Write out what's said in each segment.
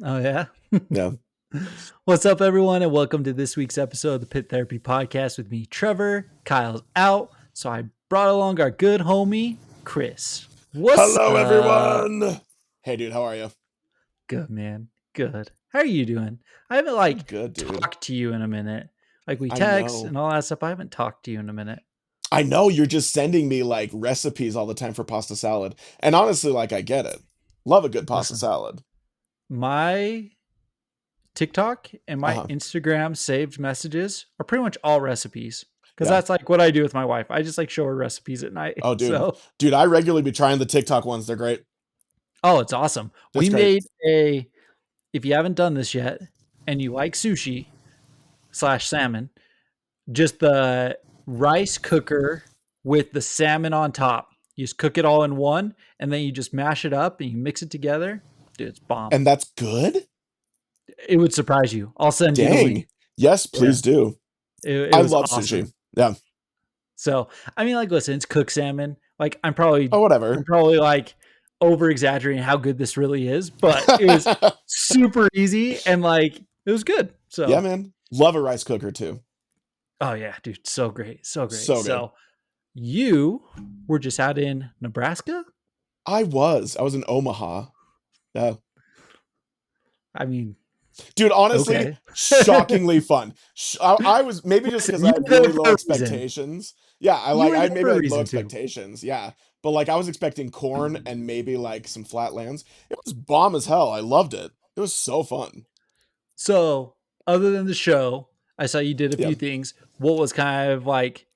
Oh, yeah. Yeah. What's up, everyone, and welcome to this week's episode of the Pit Therapy Podcast with me, Trevor. Kyle's out, so I brought along our good homie, Chris. What's Hello, up? everyone. Hey, dude, how are you? Good, man. Good. How are you doing? I haven't, I'm good, dude. talked to you in a minute. Like, we I text know. and all that stuff. I haven't talked to you in a minute. I know you're just sending me like recipes all the time for pasta salad. And honestly, like, I get it. Love a good pasta Listen, salad. my TikTok and my Uh-huh. Instagram saved messages are pretty much all recipes because Yeah. that's like what I do with my wife. I just like show her recipes at night. Oh, dude. So, Dude, I regularly be trying the TikTok ones. They're great. oh, it's awesome. That's We great. made if you haven't done this yet and you like sushi slash salmon, just the rice cooker with the salmon on top. You just cook it all in one and then you just mash it up and you mix it together. Dude, it's bomb. And that's good? It would surprise you. I'll send you the link. Dang. Yes, Yeah. please do. It I was love awesome. sushi. Yeah. So, I mean, like, listen, it's cooked salmon. Like, Oh, I'm whatever. probably like over exaggerating how good this really is, but it was super easy and like it was good. Yeah, So, man. Love a rice cooker, too. oh yeah, dude, so great, so great. So good. So, you were just out in Nebraska. I was in Omaha. Yeah. I mean, Dude, honestly, okay. shockingly fun. I was maybe just Listen, because you I had were really there low for a reason. expectations. Yeah, You were I there maybe for a had low reason too. expectations. Yeah, but like I was expecting corn and maybe like some flatlands. It was bomb as hell. I loved it. It was so fun. So, other than the show, I saw you did a Yeah. few things. What was kind of like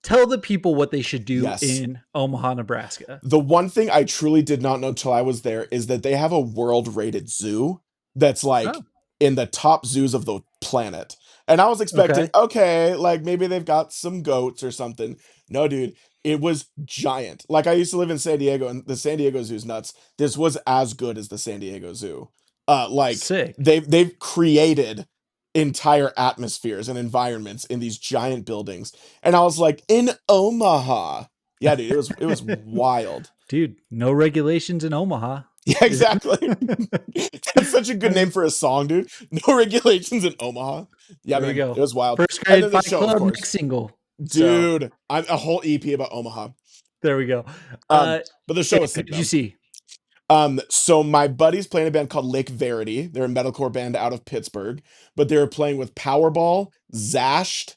tell the people what they should do Yes. in Omaha, Nebraska. The one thing I truly did not know till I was there is that they have a world-rated zoo that's like Oh, in the top zoos of the planet. And I was expecting, okay. okay, like maybe they've got some goats or something. No, dude, it was giant. Like I used to live in San Diego and the San Diego Zoo's nuts. This was as good as the San Diego Zoo. Like Sick. they've created entire atmospheres and environments in these giant buildings. And I was like, in Omaha. Yeah, dude, it was wild. Dude, no regulations in Omaha. Yeah, Is exactly. That's such a I good name mean, for a song, dude. No regulations in Omaha. Yeah, there we man, it go. was wild. First And grade then the Fight show, of Club course. next single. So Dude, I'm a whole EP about Omaha. there we go. Um, Uh, but the show yeah, was who sick did you though. see? So my buddy's playing a band called Lake Verity. They're a metalcore band out of Pittsburgh, but they were playing with Powerball, Zashed,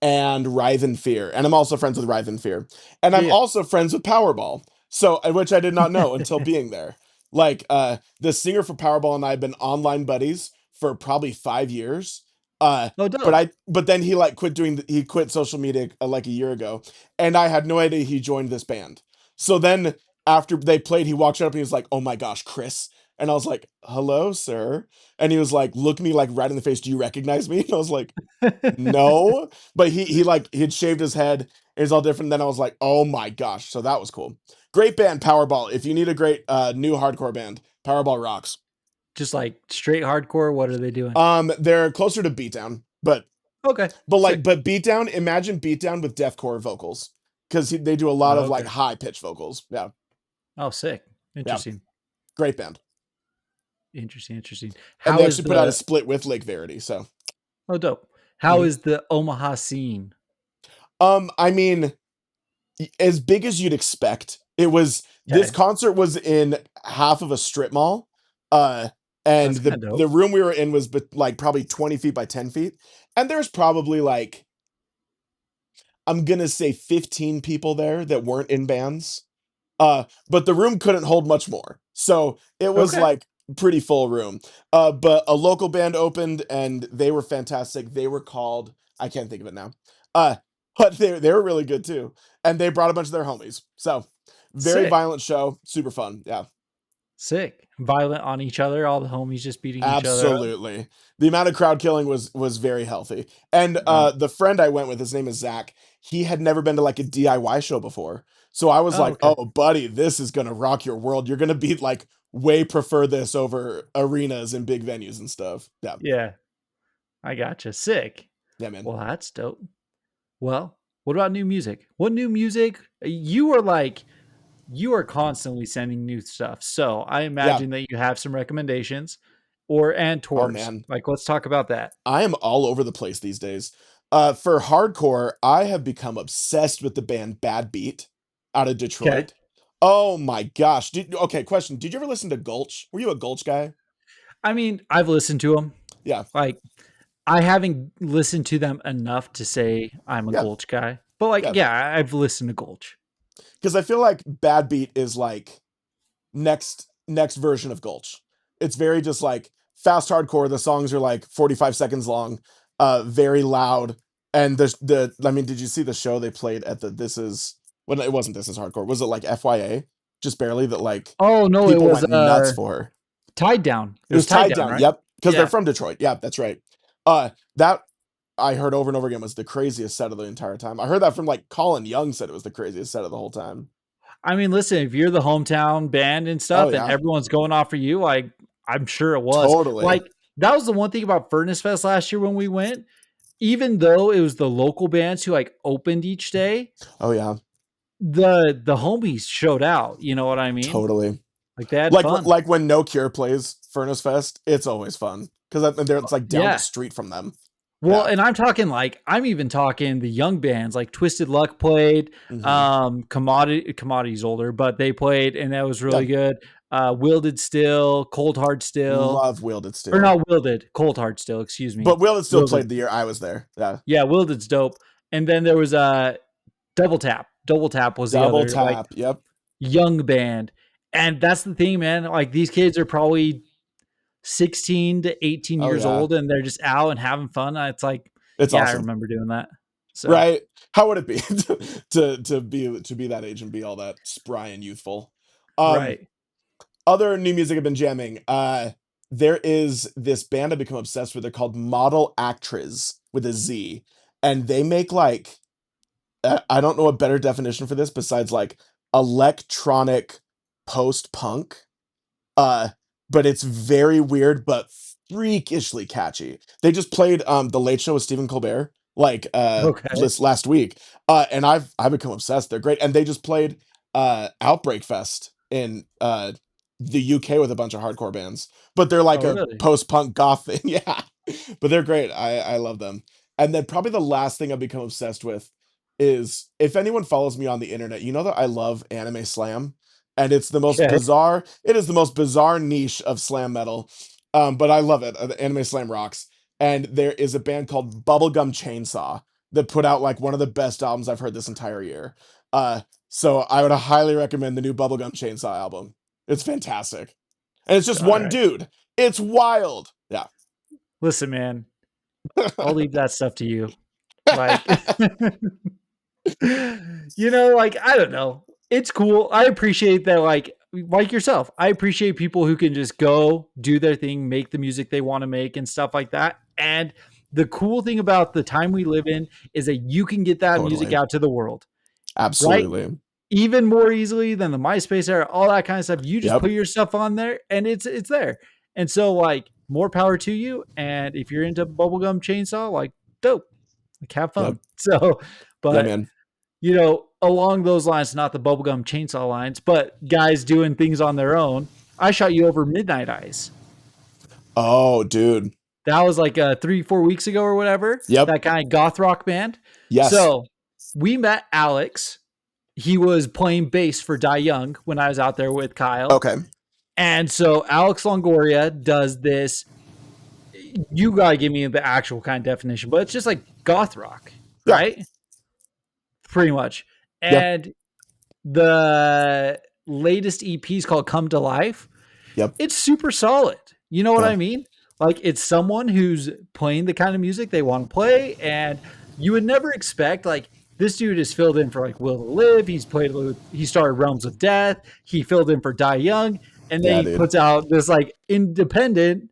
and Writhe in Fear. And I'm also friends with Writhe in Fear. And I'm Yeah. also friends with Powerball. So, which I did not know until being there. Like, the singer for Powerball and I have been online buddies for probably 5 years. Oh, dope. But then he like he quit social media like a year ago, and I had no idea he joined this band. So then after they played, he walked up and he was like, "Oh my gosh, Chris." And I was like, "Hello, sir." And he was like, look me like right in the face. Do you recognize me? And I was like, no. But he had shaved his head. It was all different. Then I was like, oh my gosh. So that was cool. Great band, Powerball. If you need a great new hardcore band, Powerball rocks. Just like straight hardcore. What are they doing? They're closer to Beatdown, Okay. like Sick. but Beatdown. Imagine Beatdown with deathcore vocals because they do a lot of like Okay. high pitch vocals. Yeah, Oh, sick. yeah, Interesting. great band. Interesting. Interesting. And How they is actually put out a the split with Lake Verity. So, oh dope. How mhm. is the Omaha scene? I mean, as big as you'd expect. It was this Okay. concert was in half of a strip mall. Uh and That's kind of the dope. room we were in was like probably 20 feet by 10 feet. And there's probably like I'm gonna say 15 people there that weren't in bands. But the room couldn't hold much more. So it was Okay. like pretty full room. But a local band opened and they were fantastic. They were called I can't think of it now. Uh, but they were really good too. And they brought a bunch of their homies. So very Sick. violent show, super fun. Yeah. Sick. Violent on each other. All the homies just beating each other up. Absolutely. The amount of crowd killing was very healthy. And Oh. the friend I went with, his name is Zach. He had never been to like a DIY show before. So I was Oh, like, okay. "Oh, buddy, this is gonna rock your world. You're gonna be like way prefer this over arenas and big venues and stuff." Yeah, Yeah. I gotcha. Sick. yeah, man. Well, that's dope. Well, what about new music? What new music? You were like you are constantly sending new stuff. So I Yeah. imagine that you have some recommendations or and Oh tours. man, Like, let's talk about that. I am all over the place these days. For hardcore, I have become obsessed with the band Bad Beat out of Okay. Detroit. Oh my gosh. Okay, question. Did you ever listen to Gulch? Were you a Gulch guy? I mean, I've listened to them. Yeah. Like, I haven't listened to them enough to say I'm a Yeah. Gulch guy. But like, Yeah. yeah, I've listened to Gulch. Because I feel like Bad Beat is like next version of Gulch. It's very just like fast hardcore. The songs are like 45 seconds long, very loud. And the I mean, did you see the show they played at the This Is when it wasn't This Is Hardcore? Was it like FYA? Just barely that like Oh no, it people was went nuts for her. Tied Down. It It was was Tied Tied Down, Down, right? yep. Because they're Yeah. from Detroit. Yeah, that's right. That I heard over and over again was the craziest set of the entire time. I heard that from like Colin Young said it was the craziest set of the whole time. I mean, listen, if you're the hometown band and Oh stuff and yeah, everyone's going off for you, like I'm sure it was. totally. Like that was the one thing about Furnace Fest last year when we went. Even though it was the local bands who like opened each day, Oh yeah, the homies showed out. You know what I mean? totally. Like they had Like fun. like when No Cure plays Furnace Fest, it's always fun because it's like down the Yeah. street from them. Well, Yeah. and I'm talking like I'm even talking the young bands like Twisted Luck played. Hmm. Commodity's older, but they played and that was Yeah. really good. Wielded Still, Cold Hard Still, Love Wielded or Steel, not Wielded, Cold Hard Still. Excuse me, but Wielded Steel Wielded. played the year I was there. Yeah. Yeah, Wielded's dope. And then there was a Double Tap. Double Tap was the Double other like Tap. Yep. young band, and that's the thing, man. Like these kids are probably 16 to 18 Oh years yeah. old and they're just out and having fun. It's like, It's yeah, I awesome. remember doing that. So, Right? How would it be to be that age and be all that spry and youthful? Um, right. Other new music I've been jamming. There is this band I've become obsessed with. They're called Model Actors with a Z, and they make like I don't know a better definition for this besides like electronic post punk. Uh, but it's very weird, but freakishly catchy. They just played The Late Show with Stephen Colbert like Okay. this last week. And I've become obsessed. They're great. And they just played Outbreak Fest in the UK with a bunch of hardcore bands. But they're Oh, like a really? post-punk goth thing. Yeah. But they're great. I love them. And then probably the last thing I've become obsessed with is if anyone follows me on the internet, you know that I love anime slam, and Okay. it is the most bizarre niche of slam metal. But I love it. Anime slam rocks. And there is a band called Bubblegum Chainsaw that put out like one of the best albums I've heard this entire year. Uh, so I would highly recommend the new Bubblegum Chainsaw album. It's fantastic. And it's just All one right. dude. It's wild. Yeah. Listen, man, I'll leave that stuff to you. Like, like, I don't know. It's cool. I appreciate that, like yourself. I appreciate people who can just go do their thing, make the music they want to make and stuff like that. And the cool thing about the time we live in is that you can get that music Totally. out to the world, right? Absolutely. Even more easily than the MySpace era, all that kind of stuff. You just Yep. put your stuff on there and it's there. And so like more power to you. And if you're into bubblegum chainsaw, like dope. Like have Yep. fun. So, Yeah, but man. along those lines, not the bubblegum chainsaw lines, but guys doing things on their own. I shot you over Midnight Eyes. Oh, dude. That was like 3-4 weeks ago or whatever. Yep. That kind of goth rock band. Yes. So we met Alex. He was playing bass for Die Young when I was out there with Kyle. Okay. And so Alex Longoria does this. You gotta give me the actual kind of definition, but it's just like goth rock, Yeah. right? Pretty much. Yeah. And the latest EP is called Come to Life. Yep. It's super solid. You know what Yeah. I mean? Like it's someone who's playing the kind of music they want to play, and you would never expect like this dude is filled in for like Will to Live. He started Realms of Death. He filled in for Die Young, and then Yeah, he dude. puts out this like independent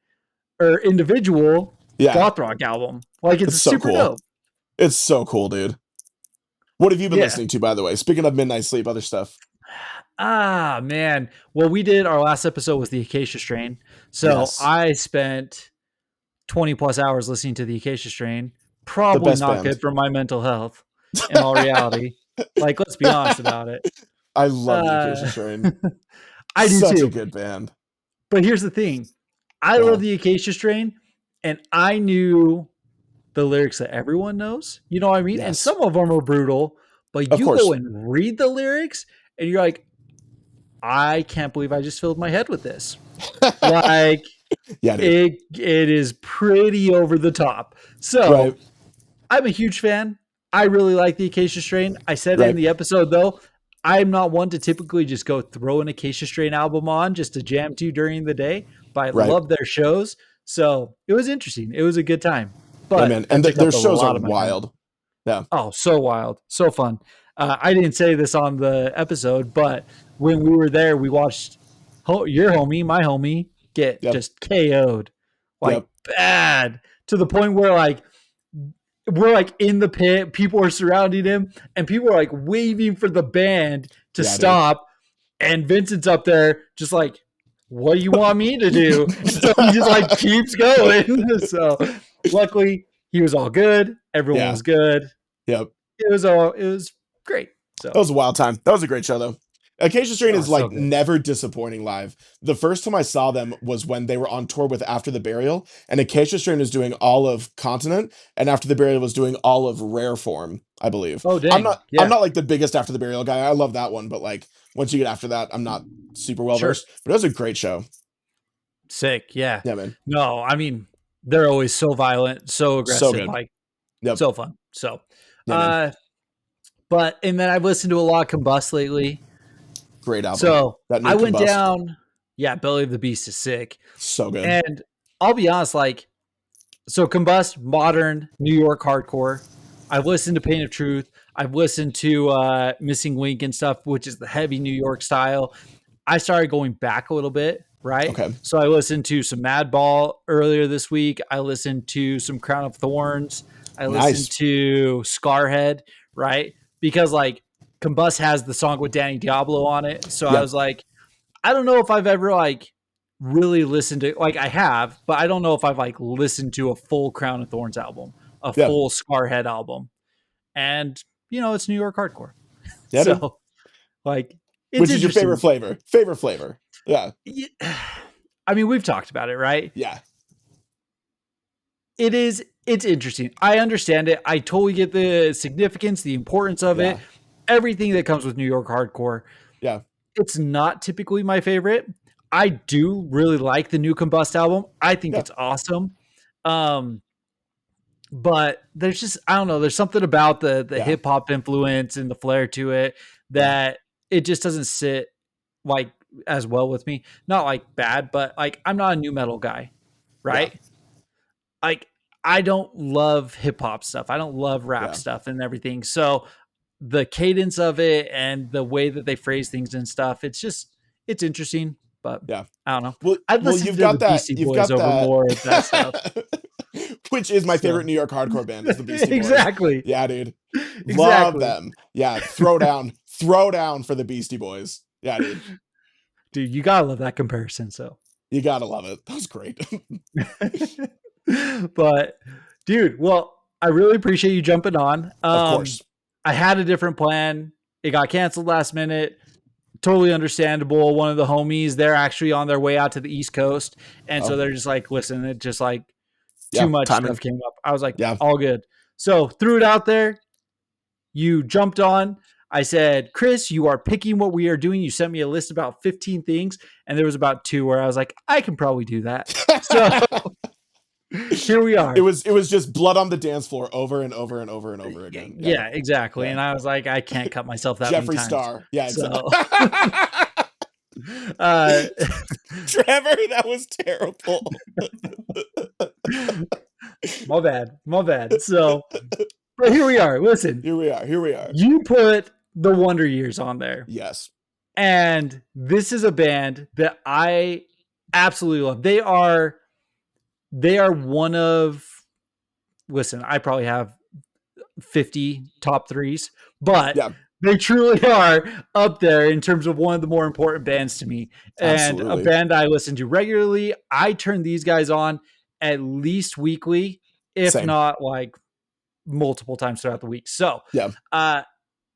or individual Yeah. goth rock album. Like it's It's so super cool. dope. It's so cool, dude. What have you been Yeah. listening to, by the way? Speaking of Midnight Sleep, other stuff. Ah, man. Well, we did our last episode was the Acacia Strain. So Yes. I spent 20 plus hours listening to the Acacia Strain. The Probably best not band. good for my mental health in all reality. Like, let's be honest about it. I love the Acacia Uh, Strain. I do Such a too. good band. But here's the thing. I love Yeah. the Acacia Strain, and I knew the lyrics that everyone knows. You know what I mean? And Yes. some of them are brutal, but Of you go course. and read the lyrics and you're like, I can't believe I just filled my head with this. Like Yeah, dude. it is pretty over the top. Right. So I'm a huge fan. I really like the Acacia Strain. I said it in Right. the episode though, I'm not one to typically just go throw an Acacia Strain album on just to jam to during the day, but I Right. love their shows. So it was interesting. It was a good time. Yeah, But man. that And took their up a shows are lot of my time. wild. Yeah. Oh, so wild, so fun. I didn't say this on the episode, but when we were there, we watched your homie, my homie, get Yep. just KO'd, like Yep. bad, to the point where like we're like in the pit, people are surrounding him, and people are like waving for the band to Yeah, dude. stop, and Vincent's up there just like, what do you want me to do? So he just like keeps going. So luckily he was all good. Everyone Yeah. was good. Yep. It was great. That So was a wild time. That was a great show, though. Acacia Strain oh, is so like good. never disappointing live. The first time I saw them was when they were on tour with After the Burial, and Acacia Strain was doing all of Continent, and After the Burial was doing all of Rare Form, I believe. Oh I'm dang, not I'm yeah, not like the biggest After the Burial guy. I love that one, but like once you get after that, I'm not super well sure, versed. But it was a great show. sick, yeah. Yeah, man. No, I mean they're always so violent, so So aggressive, good. like Yep. so fun. So, Yeah, man. uh, but and then I've listened to a lot of Combust lately. Great album. So That new I went Combust. down. Yeah, Belly of the Beast is sick, So good. and I'll be honest, like so Combust, modern New York hardcore. I've listened to Pain of Truth. I've listened to Missing Link and stuff, which is the heavy New York style. I started going back a little bit, right? Okay. So I listened to some Madball earlier this week. I listened to some Crown of Thorns. I listened Nice. to Scarhead, right? Because like Combust has the song with Danny Diablo on it. So I Yep. was like, I don't know if I've ever like really listened to like I have, but I don't know if I've like listened to a full Crown of Thorns album, a Yeah. full Scarhead album. And it's New York hardcore. Yeah, dude. So like it's Which is your favorite interesting. flavor? Favorite flavor. Yeah. I mean, we've talked about it, right? Yeah. It's interesting. I understand it. I totally get the significance, the importance of it, Yeah. everything that comes with New York hardcore. Yeah. It's not typically my favorite. I do really like the new Combust album. I think Yeah. it's awesome. Um, but there's just I don't know, there's something about the Yeah. hip hop influence and the flair to it Yeah. that it just doesn't sit like as well with me. Not like bad, but like I'm not a new metal guy, Yeah. right? Like I don't love hip hop stuff. I don't love rap Yeah. stuff and everything. So the cadence of it and the way that they phrase things and stuff, it's interesting, but Yeah. I don't know. Well, I'd listen you've to the got that. Beastie You've Boys got over that. more of that stuff. Which is my favorite So New York hardcore band is the Beastie Boys. exactly. Yeah, dude. Love Exactly. them. Yeah. Throw down for the Beastie Boys. Yeah, dude. Dude, you gotta love that comparison. So You gotta love it. That was great. but dude, well, I really appreciate you jumping on. Of course. I had a different plan. It got canceled last minute. Totally understandable. One of the homies, they're actually on their way out to the East Coast. And so Oh, they're just like, listen, it just like too yeah. much Timing. stuff came up. I was like, Yeah. all good. So threw it out there. You jumped on. I said, Chris, you are picking what we are doing. You sent me a list about 15 things, and there was about two where I was like, I can probably do that. So here we are. It was just blood on the dance floor over and over and over and over again. Yeah, exactly. Yeah. And I was like, I can't cut myself that Jeffree many times. Star. Yeah, exactly. So, uh, Trevor, that was terrible. my bad. So, but here we are. Listen, Here we are. you put the Wonder Years on there. Yes. And this is a band that I absolutely love. They are one of, listen, I probably have 50 top threes, but Yeah. they truly are up there in terms of one of the more important bands to me. And a Absolutely. band I listen to regularly. I turn these guys on at least weekly, if Same. not like multiple times throughout the week. So, Yeah. and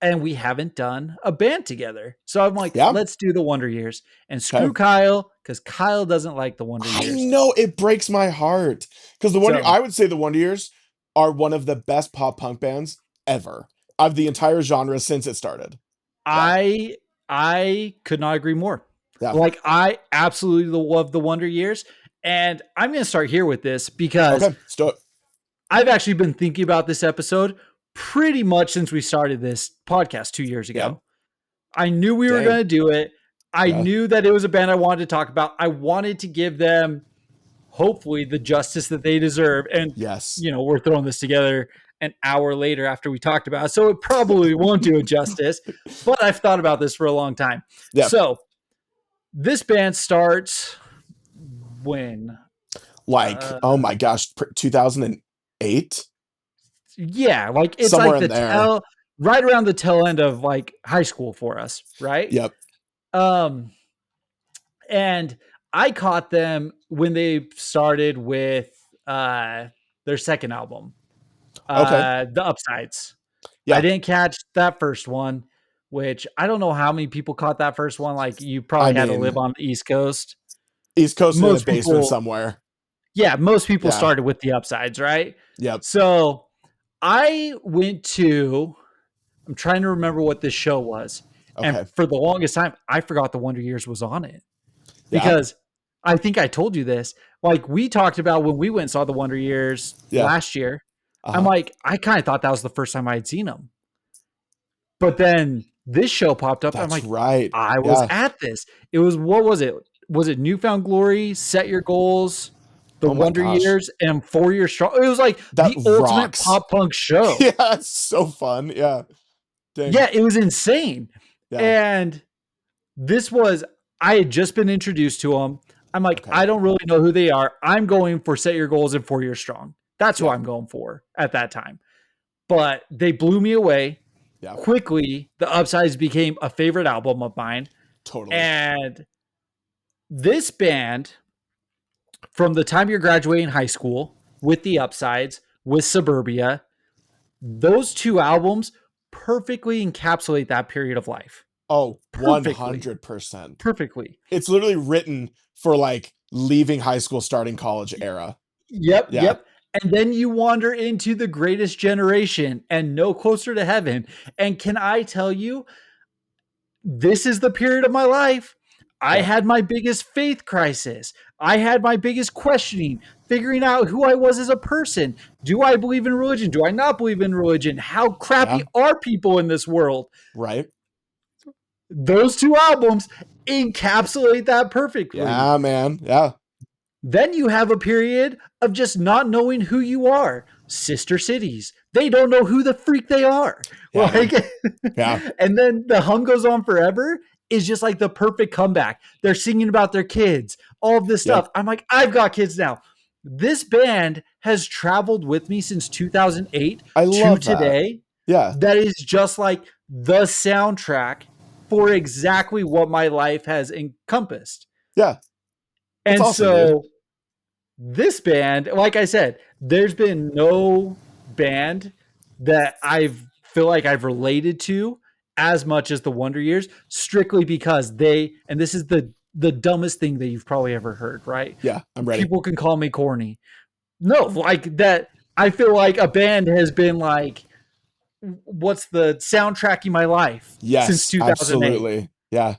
and we haven't done a band together. So I'm like, Yeah. let's do the Wonder Years and screw Okay. Kyle because Kyle doesn't like the Wonder I Years. know it breaks my heart because So I would say the Wonder Years are one of the best pop punk bands ever of the entire genre since it started. Yeah. I I could not agree more. Yeah. Like I absolutely love the Wonder Years, and I'm going to start here with this because Okay. Let's do it. I've actually been thinking about this episode pretty much since we started this podcast 2 years Yeah. ago. I knew we were Dang. going to do it. I Yeah. knew that it was a band I wanted to talk about. I wanted to give them hopefully the justice that they deserve. And, Yes. you know, we're throwing this together an hour later after we talked about it. So it probably won't do it justice, but I've thought about this for a long time. Yeah. So this band starts when? Like, Uh, oh my gosh, 2008? yeah, like it's Somewhere like in the there. right around the tail end of like high school for us, right? Yep. Um, and I caught them when they started with their second album, Okay. The Upsides. I Yeah. didn't catch that first one, which I don't know how many people caught that first one. Like you I probably had to live mean, on the East Coast. East Coast in a Most basement people, somewhere. yeah, most people Yeah. started with the Upsides, right? Yep. So I went to, I'm trying to remember what this show was. And Okay. for the longest time, I forgot the Wonder Years was on it Yeah. because I think I told you this. Like we talked about when we went and saw the Wonder Years Yeah. last year. I'm Uh-huh. like, I kind of thought that was the first time I had seen them. But then this show popped up. I'm That's like, right. I was Yeah. at this. It was, what was it? Was it Newfound Glory, Set Your Goals, The Oh my Wonder gosh. Years, and 4 Years Strong? It was like That the ultimate rocks. pop punk show. Yeah, it's so fun. Yeah. Dang. Yeah, it was insane. Yeah. And this was, I had just been introduced to them. I'm like, Okay. I don't really know who they are. I'm going for Set Your Goals and 4 Years Strong. That's who Yeah. I'm going for at that time. But they blew me away Yeah. quickly. The Upsides became a favorite album of mine. Totally. And this band, from the time you're graduating high school with the Upsides, with Suburbia, those two albums perfectly encapsulate that period of life. Oh, Perfectly. 100%. Perfectly. It's literally written for like leaving high school, starting college era. Yep, Yeah. yep. And then you wander into the greatest generation and No Closer to Heaven. And can I tell you, this is the period of my life. I Yeah. had my biggest faith crisis. I had my biggest questioning, figuring out who I was as a person. Do I believe in religion? Do I not believe in religion? How crappy Yeah. are people in this world? Right. Those two albums encapsulate that perfectly. Yeah, man. Yeah. Then you have a period of just not knowing who you are. Sister cities. They don't know who the freak they are. Yeah, Like, Yeah. and then The Hum Goes On Forever is just like the perfect comeback. They're singing about their kids, all of this stuff. Yep. I'm like, I've got kids now. This band has traveled with me since 2008 I to love that. today. Yeah. That is just like the soundtrack for exactly what my life has encompassed. Yeah. That's And awesome, dude. so this band, like I said, there's been no band that I feel like I've related to as much as the Wonder Years, strictly because they, and this is the dumbest thing that you've probably ever heard, right? Yeah, I'm ready. People can call me corny. No, like that. I feel like a band has been like, what's the soundtracking my life since Yes, 2008, absolutely. Yeah. Dude,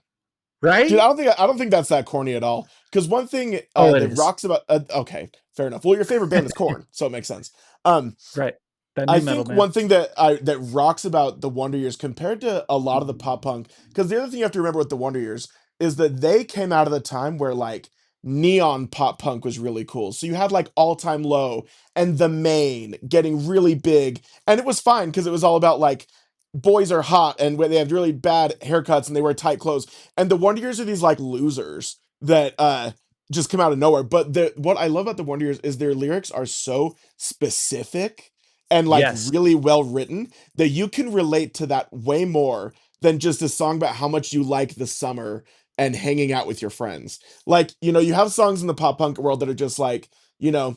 right? I don't think that's that corny at all. Because one thing Oh, it that is. rocks about okay, fair enough. Well, your favorite band is Korn, so it makes sense. Right. That I new metal, think man. one thing that rocks about the Wonder Years compared to a lot of the pop punk, because the other thing you have to remember with the Wonder Years is that they came out of the time where like neon pop punk was really cool. So you had like All Time Low and The Main getting really big, and it was fine because it was all about like boys are hot and where they have really bad haircuts and they wear tight clothes. And the Wonder Years are these like losers that just come out of nowhere. But what I love about the Wonder Years is their lyrics are so specific and like Yes. really well written that you can relate to that way more than just a song about how much you like the summer and hanging out with your friends. Like, you know, you have songs in the pop punk world that are just like, you know,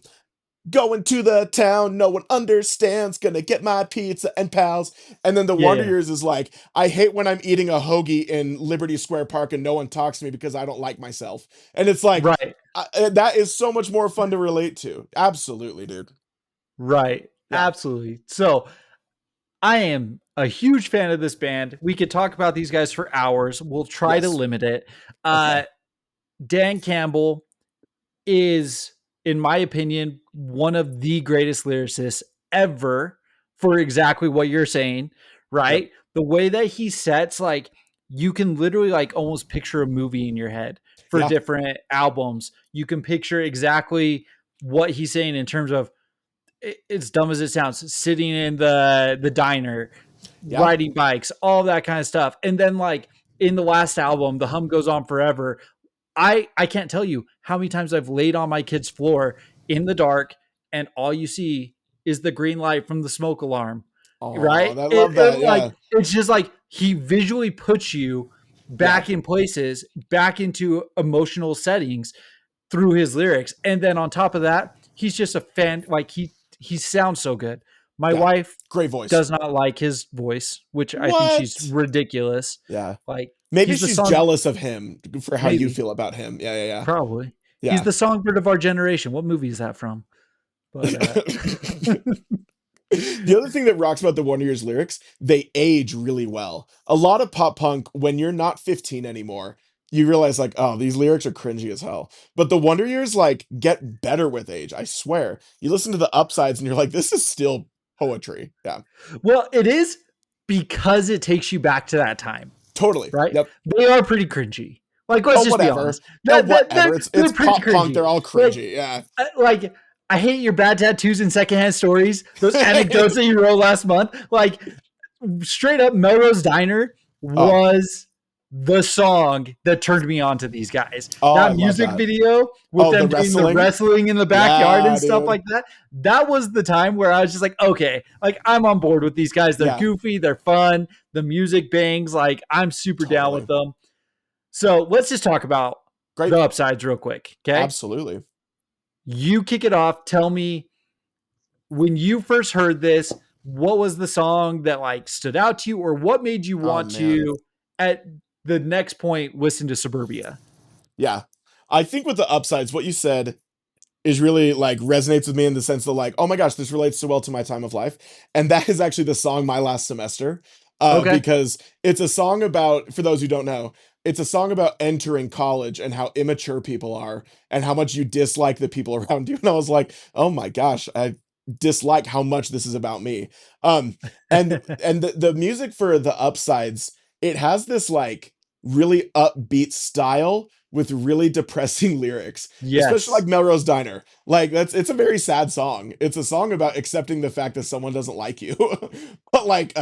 Going to the town, no one understands, gonna get my pizza and pals. And then the Yeah, Wonder yeah. Years is like, I hate when I'm eating a hoagie in Liberty Square Park and no one talks to me because I don't like myself. And it's like, Right, that is so much more fun to relate to. Absolutely, dude. right. Yeah. Absolutely. So I am a huge fan of this band. We could talk about these guys for hours. We'll try to Yes. limit it. Okay. Dan Campbell is, in my opinion, one of the greatest lyricists ever for exactly what you're saying, Yep. right? The way that he sets, like, you can literally like almost picture a movie in your head for Yeah. different albums. You can picture exactly what he's saying in terms of it's dumb as it sounds, sitting in the diner, Yeah. riding bikes, all that kind of stuff. And then like in the last album, The Hum Goes On Forever, I can't tell you how many times I've laid on my kid's floor in the dark and all you see is the green light from the smoke alarm. Oh, Right? I love that. Like Yeah. it's just like he visually puts you Yeah. back in places, back into emotional settings through his lyrics. And then on top of that, he's just a fan. Like he sounds so good. My Yeah. wife Great voice. does not like his voice, which I think she's What? ridiculous. Yeah. Like Maybe he's the she's song, jealous of him for how you maybe, feel about him. Yeah. Yeah. probably. He's Yeah. the songbird of our generation. What movie is that from? But Yeah. The other thing that rocks about the Wonder Years lyrics, they age really well. A lot of pop punk, when you're not 15 anymore, you realize like, oh, these lyrics are cringy as hell. But the Wonder Years like get better with age. I swear. You listen to the upsides and you're like, this is still poetry. Yeah, well, it is because it takes you back to that time, totally. right? Yep. They are pretty cringy. Like, let's Oh, just be whatever. honest. Oh, They're whatever. It's they're pretty pop punk. cringy. They're all Like, cringy. Yeah. like I hate your bad tattoos and secondhand stories. Those anecdotes that you wrote last month. Like straight up, Melrose Diner Oh, was the song that turned me on to these guys. oh, I That love music that. video with Oh, the them doing the wrestling. wrestling in the backyard and Yeah, stuff dude. like that. That was the time where I was just like, okay, like I'm on board with these guys. They're Yeah, goofy, they're fun, the music bangs. Like I'm super down with totally. them. So let's just talk about Great. the upsides real quick. Okay. Absolutely. You kick it off. Tell me when you first heard this, what was the song that like stood out to you, or what made you Oh want man. to at the next point listen to Suburbia? Yeah. I think with the upsides, what you said is really like resonates with me in the sense that like, oh my gosh, this relates so well to my time of life. And that is actually the song My Last Semester. Okay. Because it's a song about, for those who don't know, it's a song about entering college and how immature people are and how much you dislike the people around you. And I was like, oh my gosh, I dislike how much this is about me. Um, and the music for the upsides, it has this like really upbeat style with really depressing lyrics, especially like Yes. Melrose Diner. Like it's a very sad song. It's a song about accepting the fact that someone doesn't like you. But like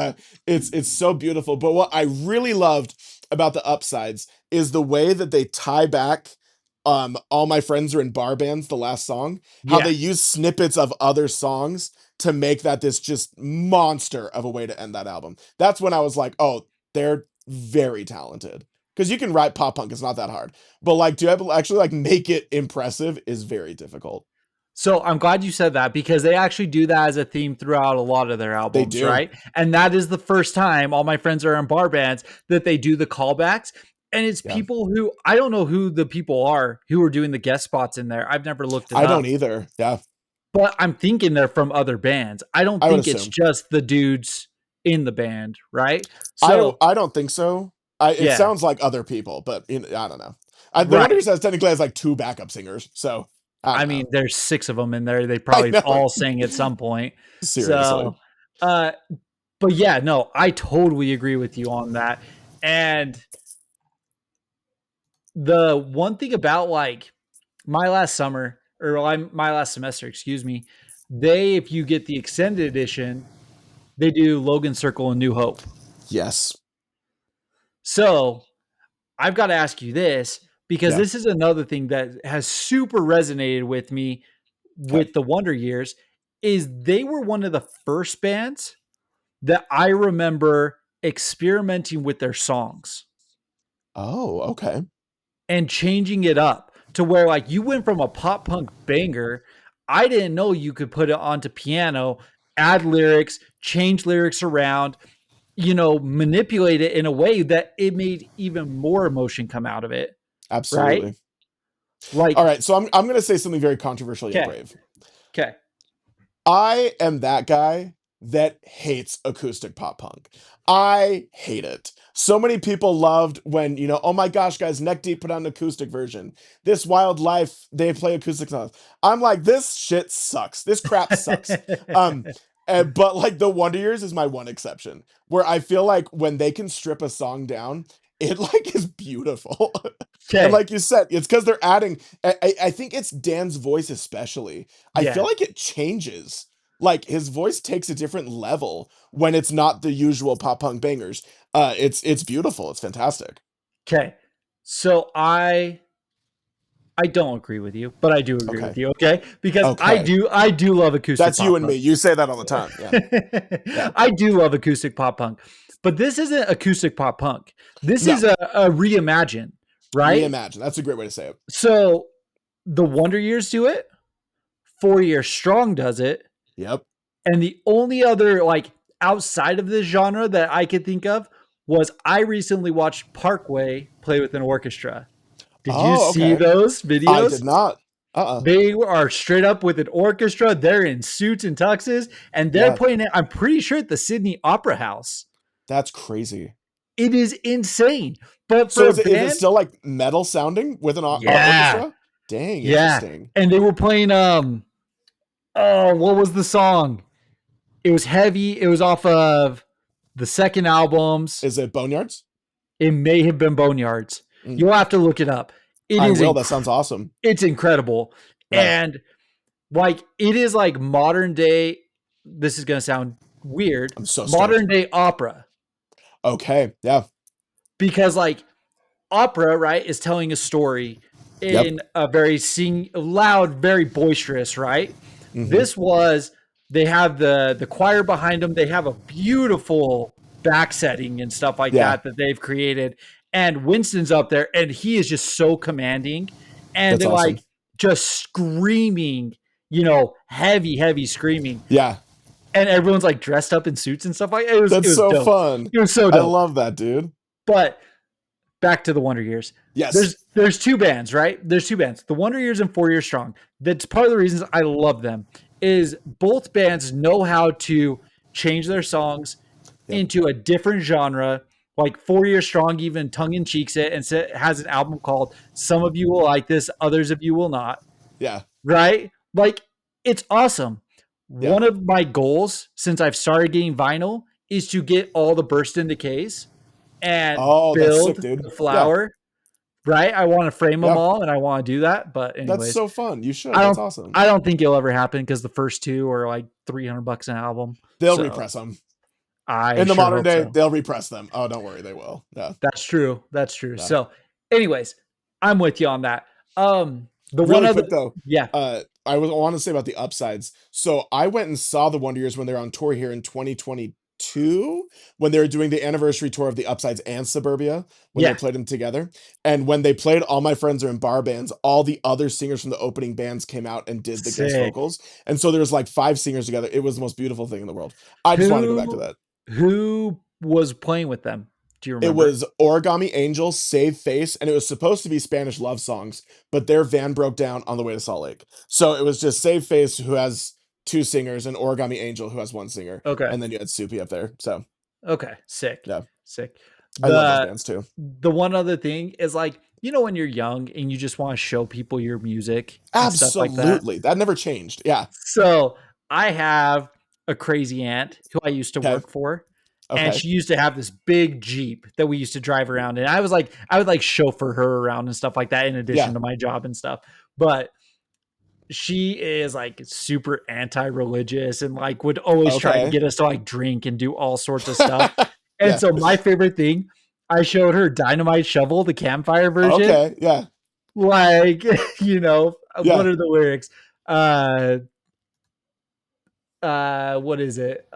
it's so beautiful. But what I really loved about the upsides is the way that they tie back All My Friends Are in Bar Bands, the last song, how they Yeah. use snippets of other songs to make that this just monster of a way to end that album. That's when I was like, oh, they're very talented. Because you can write pop punk, it's not that hard. But like to actually like make it impressive is very difficult. So I'm glad you said that because they actually do that as a theme throughout a lot of their They albums, do. right? And that is the first time All My Friends Are in Bar Bands that they do the callbacks. And it's Yeah. people who I don't know who the people are who are doing the guest spots in there. I've never looked it I don't up. either. Yeah. But I'm thinking they're from other bands. I don't I would think it's assume. just the dudes in the band, right? So, I don't think so. It yeah, sounds like other people, but I don't know. The Wonder right. Years has technically has like two backup singers, so I I don't know. mean, there's 6 of them in there. They I probably know. all sang at some point. Seriously. So, uh, but yeah, no, I totally agree with you on that. And the one thing about like my last summer or my last semester, excuse me, if you get the extended edition, they do Logan Circle and New Hope. Yes. So I've got to ask you this because Yeah. this is another thing that has super resonated with me Okay. with the Wonder Years is they were one of the first bands that I remember experimenting with their songs Oh, okay. and changing it up to where like you went from a pop punk banger. I didn't know you could put it onto piano, add lyrics, change lyrics around, manipulate it in a way that it made even more emotion come out of it. Right? Absolutely. All Like, right, so I'm going to say something very controversial yet okay, brave. okay. I am that guy that hates acoustic pop punk. I hate it. So many people loved when, oh my gosh, guys, Neck Deep put out an acoustic version. This Wildlife, they play acoustic songs. I'm like, this shit sucks. This crap sucks. Um, but like the Wonder Years is my one exception, where I feel like when they can strip a song down, it like is beautiful. And Okay. like you said, it's because they're adding. I think it's Dan's voice especially. I feel Yeah. like it changes. Like his voice takes a different level when it's not the usual pop punk bangers. It's beautiful. It's fantastic. Okay. So I don't agree with you, but I do agree with Okay. you, okay? Because Okay. I do love acoustic That's you pop and me. punk. You say that all the time. Yeah. Yeah. I do love acoustic pop punk. But this isn't acoustic pop punk. This is No. a reimagine, right? Reimagine. That's a great way to say it. So the Wonder Years do it, 4 Year Strong does it, Yep. and the only other like outside of this genre that I could think of was I recently watched Parkway play with an orchestra. Did you Oh, see okay. those I videos? did not. Uh-uh. They are straight up with an orchestra. They're in suits and tuxes, and they're Yeah. playing it, I'm pretty sure, at the Sydney Opera House. That's crazy. It is insane. But for So a is it band, still like metal sounding with an yeah. orchestra? Dang, Yeah. interesting. And they were playing oh, what was the song? It was heavy. It was off of the second albums. Is it Boneyards? It may have been Boneyards. Mm, You'll have to look it up. It I is will. That sounds awesome. it's incredible. Yeah. And like it is like modern day, this is gonna sound weird, I'm so stoked. modern day opera. Okay. Yeah. Because like opera, right, is telling a story Yep. in a very loud, very boisterous, right? Mm-hmm. This was they have the choir behind them. They have a beautiful back setting and stuff like Yeah. that they've created. And Winston's up there, and he is just so commanding, and That's they're awesome. like just screaming, heavy, heavy screaming, Yeah. and everyone's like dressed up in suits and stuff like it was. It That's was so dope. fun. It was so I dope. love that, dude. But back to the Wonder Years. Yes. There's two bands, right? There's two bands, the Wonder Years and 4 Year Strong. That's part of the reasons I love them. Is both bands know how to change their songs Yep. into a different genre. Like 4 Year Strong even tongue in cheeks it and has an album called "Some of You Will Like This, Others of You Will Not." Yeah. Right? Like it's awesome. Yeah. One of my goals since I've started getting vinyl is to get all the Burst in Decays and Oh, that's sick, build dude. the Yeah. flower, right? I want to frame them Yeah. all and I want to do that. But That's anyways, so fun. You should. I That's don't awesome. I don't think it'll ever happen because the first two are like $300 an album. They'll So repress them. I In the sure modern hope day, so. they'll repress them. Oh, don't worry, they will. Yeah. That's true. That's true. Yeah. So anyways, I'm with you on that. The one Really other quick though, yeah. I want to say about the upsides. So I went and saw the Wonder Years when they were on tour here in 2022, when they were doing the anniversary tour of the Upsides and Suburbia, when they Yeah. played them together. And when they played All My Friends Are in Bar Bands, all the other singers from the opening bands came out and did the guest Sick. vocals. And so there was like 5 singers together. It was the most beautiful thing in the world. I just want to go back to Who that. who was playing with them? Do you It remember? was Origami Angel, Save Face, and it was supposed to be Spanish love songs, but their van broke down on the way to Salt Lake. So it was just Save Face, who has 2 singers, and Origami Angel, who has 1 singer. Okay. And then you had Soupy up there. So Okay. Sick. yeah, Sick. I love those The bands too. the one other thing is like, when you're young and you just want to show people your music and stuff like that. Absolutely. That never changed. Yeah. So I have a crazy aunt who I used to Okay. work for. And Okay. she used to have this big Jeep that we used to drive around. And I would like chauffeur her around and stuff like that in addition Yeah. to my job and stuff. But she is like super anti-religious and like would always try to Okay. get us to like drink and do all sorts of stuff. And Yeah. so my favorite thing, I showed her Dynamite Shovel, the campfire version. Okay. Yeah. Like, Yeah. what are the lyrics? What is it?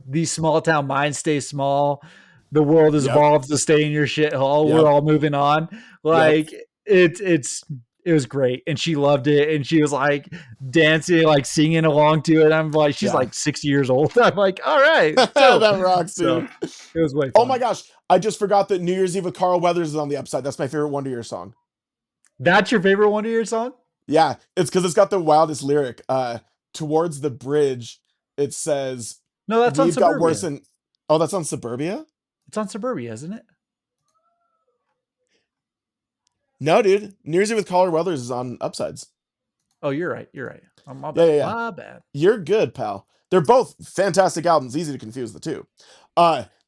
These small town minds stay small. The world has Yep. evolved to stay in your shithole. Yep. We're all moving on. Yep. Like it's It was great, and she loved it, and she was like dancing, like singing along to it. I'm like, she's Yeah. like 60 years old. I'm like, all right, dope. That rocks, So dude. it was way Oh my fun. gosh. I just forgot that New Year's Eve with Carl Weathers is on the upside. That's my favorite Wonder Years song. That's your favorite Wonder Years song? Yeah, it's because it's got the wildest lyric. Towards the bridge, it says, No, that's on "We've got worse Suburbia. than." Oh, that's on Suburbia. It's on Suburbia, isn't it? No, dude. New Year's Eve with Carl Weathers is on upsides. Oh, you're right. You're right. Oh, my Yeah, bad. yeah, yeah. My bad. You're good, pal. They're both fantastic albums. Easy to confuse the two.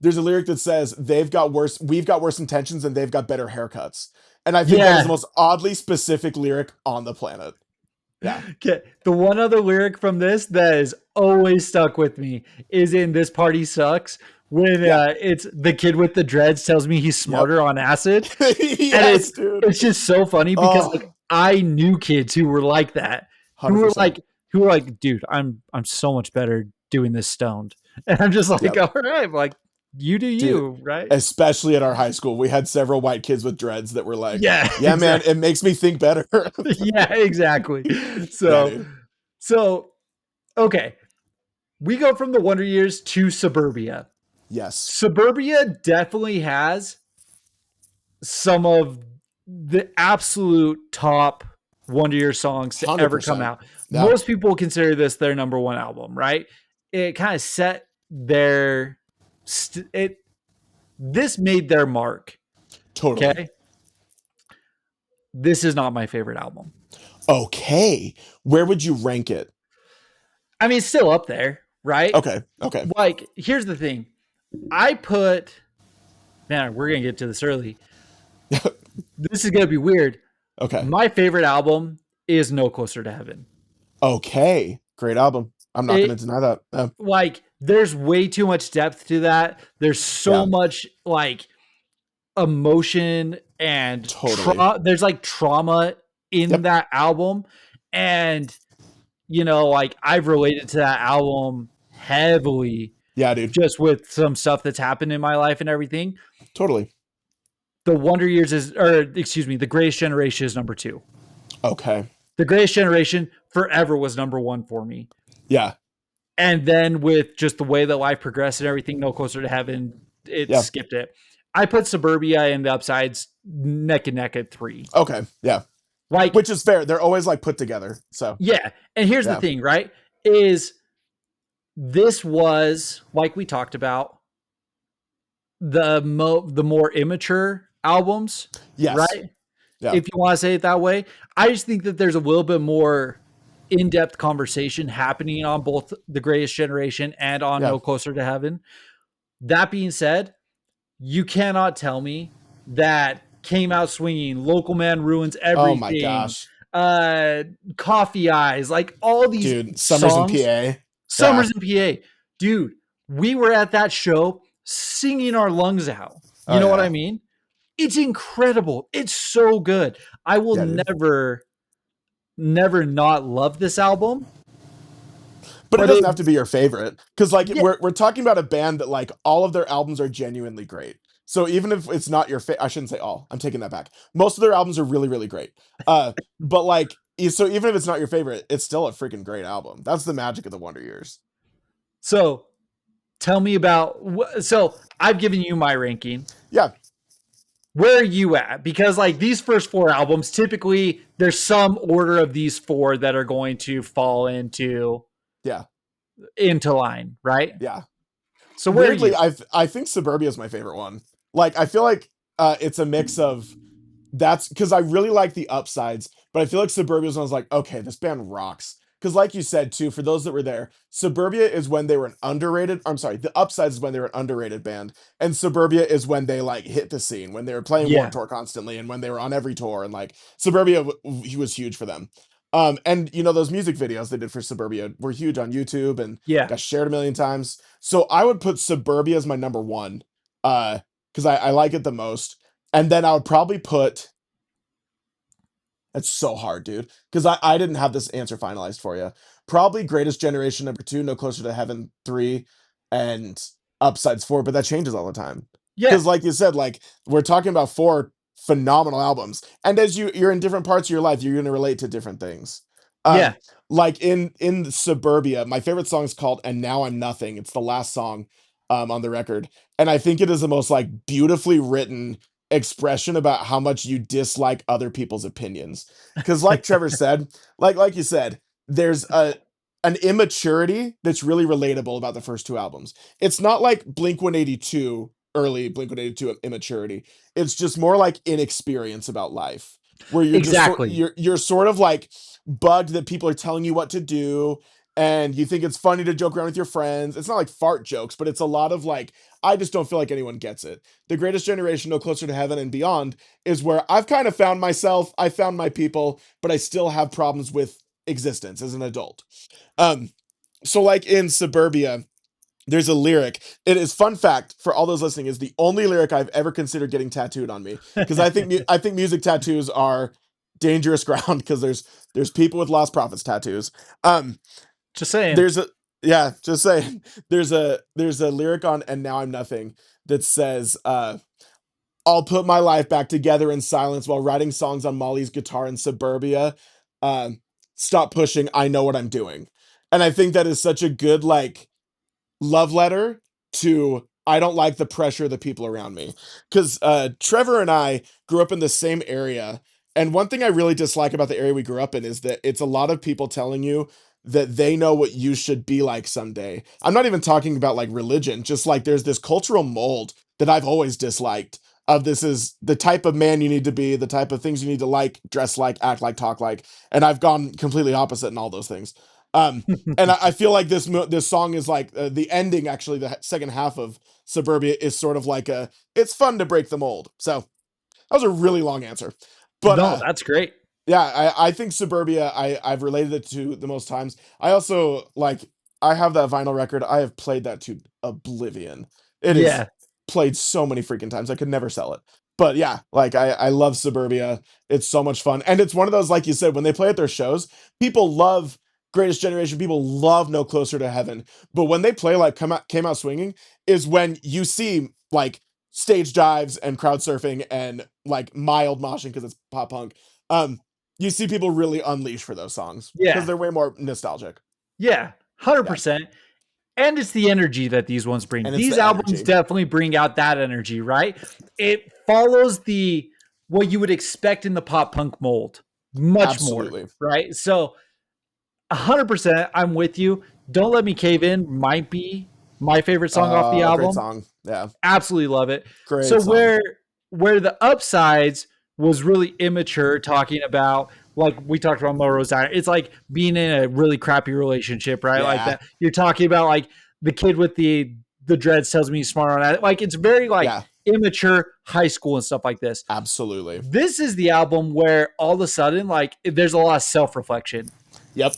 There's a lyric that says, we've got worse intentions and they've got better haircuts. And I think that is the Yeah. most oddly specific lyric on the planet. Yeah. Okay. The one other lyric from this that is always stuck with me is in "This Party Sucks" when Yeah. it's the kid with the dreads tells me he's Yep. smarter on acid, and Yes, dude. it's just so funny because like Oh, I knew kids who were like that, who were 100%. like who were like, dude, I'm so much better doing this stoned, and I'm just like, Yep. all right, like you do Dude, you, right? especially at our high school, we had several white kids with dreads that were like, Yeah, yeah, man, exactly. it makes me think better. Yeah, exactly. Yeah, So, dude. so okay, we go from the Wonder Years to Suburbia. Yes. Suburbia definitely has some of the absolute top Wonder Year songs to ever come 100%. out. Yeah, Most people consider this their number one album, right? It kind of set their it this made their mark. totally. Okay. This is not my favorite album. Okay. Where would you rank it? I mean, it's still up there, right? Okay. Okay. Like, here's the thing. I put, man, we're going to get to this early. This is going to be weird. Okay. My favorite album is No Closer to Heaven. Okay. Great album. I'm not going It, to deny that. like, there's way too much depth to that. There's so Yeah, much, like, emotion and totally. there's like trauma in Yep. that album. And, like, I've related to that album heavily Yeah, dude. just with some stuff that's happened in my life and everything. Totally. The Wonder Years The Greatest Generation is number 2. Okay. The Greatest Generation forever was number 1 for me. Yeah. And then with just the way that life progressed and everything, No Closer to Heaven, it Yeah. skipped it. I put Suburbia and the Upsides neck and neck at 3. Okay. Yeah. Like, Which is fair. They're always like put together. So, yeah. And here's the yeah. thing, right? Is this was, like we talked about, the more immature albums, Yes. right? Yeah. If you want to say it that way. I just think that there's a little bit more in-depth conversation happening on both The Greatest Generation and on Yeah. No Closer to Heaven. That being said, you cannot tell me that Came Out Swinging, Local Man Ruins Oh my Everything, gosh. Coffee Eyes, like all these Dude, Summers in songs, PA. Yeah. Summers in PA. Dude, we were at that show singing our lungs out. You Oh know what I yeah. mean? It's incredible. It's so good. I will Yeah, dude. never not love this album. But it But doesn't have to be your favorite, because like yeah, we're talking about a band that like all of their albums are genuinely great. So even if it's not your I shouldn't say all. I'm taking that back. Most of their albums are really really great. But like so even if it's not your favorite, it's still a freaking great album. That's the magic of the Wonder Years. so tell me about. So I've given you my ranking. Yeah. Where are you at? Because like these first 4 albums, typically there's some order of these 4 that are going to fall into Yeah. line, right? Yeah. So where are Weirdly, you? I think Suburbia is my favorite one. Like I feel like it's a mix of that's because I really like the upsides, but I feel like Suburbia was when I was like, okay, this band rocks. Because like you said too, for those that were there, Suburbia is when they were an underrated. I'm sorry, the upsides is when they were an underrated band, and Suburbia is when they like hit the scene, when they were playing Yeah, Warped Tour constantly, and when they were on every tour, and like Suburbia he was huge for them. And those music videos they did for Suburbia were huge on YouTube and yeah. got shared a million times. So I would put Suburbia as my number one, because I like it the most, and then I would probably put. It's so hard, dude. Because I didn't have this answer finalized for you. Probably Greatest Generation number 2, No Closer to Heaven 3, and Upsides 4, but that changes all the time. Yeah. Because like you said, like we're talking about phenomenal albums. And as you're in different parts of your life, you're going to relate to different things. Yeah, Um, like in Suburbia, my favorite song is called "And Now I'm Nothing." It's the last song on the record, and I think it is the most like beautifully written expression about how much you dislike other people's opinions. Because, like Trevor said, like you said, there's a an immaturity that's really relatable about the first two albums. It's not like Blink 182, early Blink 182 immaturity. It's just more like inexperience about life, where exactly. you're sort of like bugged that people are telling you what to do, and you think it's funny to joke around with your friends. It's not like fart jokes, but it's a lot of like, I just don't feel like anyone gets it. The Greatest Generation, No Closer to Heaven and Beyond is where I've kind of found myself, I found my people, but I still have problems with existence as an adult. Um, so like in Suburbia, there's a lyric. It is, fun fact for all those listening, is the only lyric I've ever considered getting tattooed on me, because I think music tattoos are dangerous ground, because there's people with lost profits tattoos. Um, Just saying. there's a yeah, just saying. There's a lyric on "And Now I'm Nothing" that says, "I'll put my life back together in silence while writing songs on Molly's guitar in Suburbia. Stop pushing. I know what I'm doing." And I think that is such a good like love letter to, I don't like the pressure of the people around me. Because Trevor and I grew up in the same area. And one thing I really dislike about the area we grew up in is that it's a lot of people telling you that they know what you should be like someday. I'm not even talking about like religion, just like there's this cultural mold that I've always disliked of, this is the type of man you need to be, the type of things you need to like, dress like, act like, talk like. And I've gone completely opposite in all those things. Um, and I feel like this song is like the ending. Actually, the second half of Suburbia is sort of like a, it's fun to break the mold. So that was a really long answer, but No, that's great. yeah, I think Suburbia, I've related it to the most times. I also like, I have that vinyl record. I have played that to oblivion. It is Yeah. played so many freaking times. I could never sell it. But yeah, like I love Suburbia. It's so much fun. And it's one of those, like you said, when they play at their shows, people love Greatest Generation, people love No Closer to Heaven. But when they play like Came Out Swinging is when you see like stage dives and crowd surfing and like mild moshing because it's pop punk. Um, you see people really unleash for those songs because Yeah. they're way more nostalgic. Yeah. Yeah. 100%. And it's the energy that these ones bring. And it's These the albums energy. definitely bring out that energy, right? It follows the what you would expect in the pop punk mold much more, Absolutely. right? So 100% I'm with you. Don't Let Me Cave In might be my favorite song off the Great album. song. Yeah. Absolutely love it. So Great song. where the upsides was really immature, talking about like we talked about Melrose Island. It's like being in a really crappy relationship, right? Like Yeah. that. You're talking about like the kid with the dreads tells me he's smart on that. Like it's very like Yeah. immature high school and stuff like this. Absolutely. This is the album where all of a sudden like there's a lot of self reflection Yep.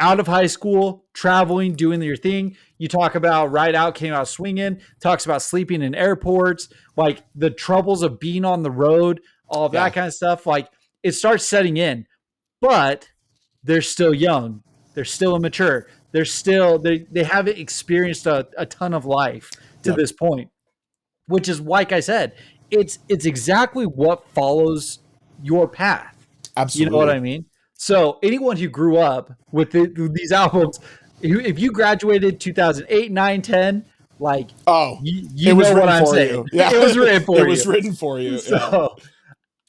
out of high school, traveling, doing your thing. You talk about Ride Out, Came Out Swinging, talks about sleeping in airports, like the troubles of being on the road, all of that Yeah. kind of stuff. Like it starts setting in, but they're still young. They're still immature. They haven't experienced a ton of life to Yep. this point, which is like I said, it's exactly what follows your path. You know what Absolutely. I mean? So anyone who grew up with these albums, if you graduated 2008, 9, 10, like Oh, you it was know what written I'm for saying. you. Yeah. It was written It for was you. written for you. Yeah. So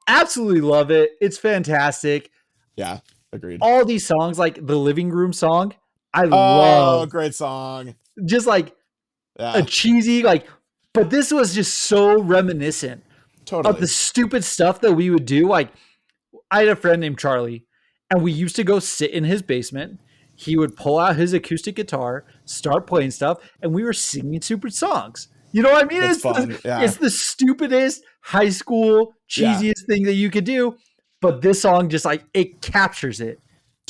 absolutely love it. It's fantastic. Yeah. Agreed. All these songs, like the living room song, I Oh, love. great song. Just like a Yeah. cheesy, like, but this was just so reminiscent of the Totally. stupid stuff that we would do. Like I had a friend named Charlie, and we used to go sit in his basement. He would pull out his acoustic guitar, start playing stuff, and we were singing super songs. You know what I mean? That's fun. Yeah. It's the stupidest high school Yeah. cheesiest thing that you could do, but this song just like it captures it.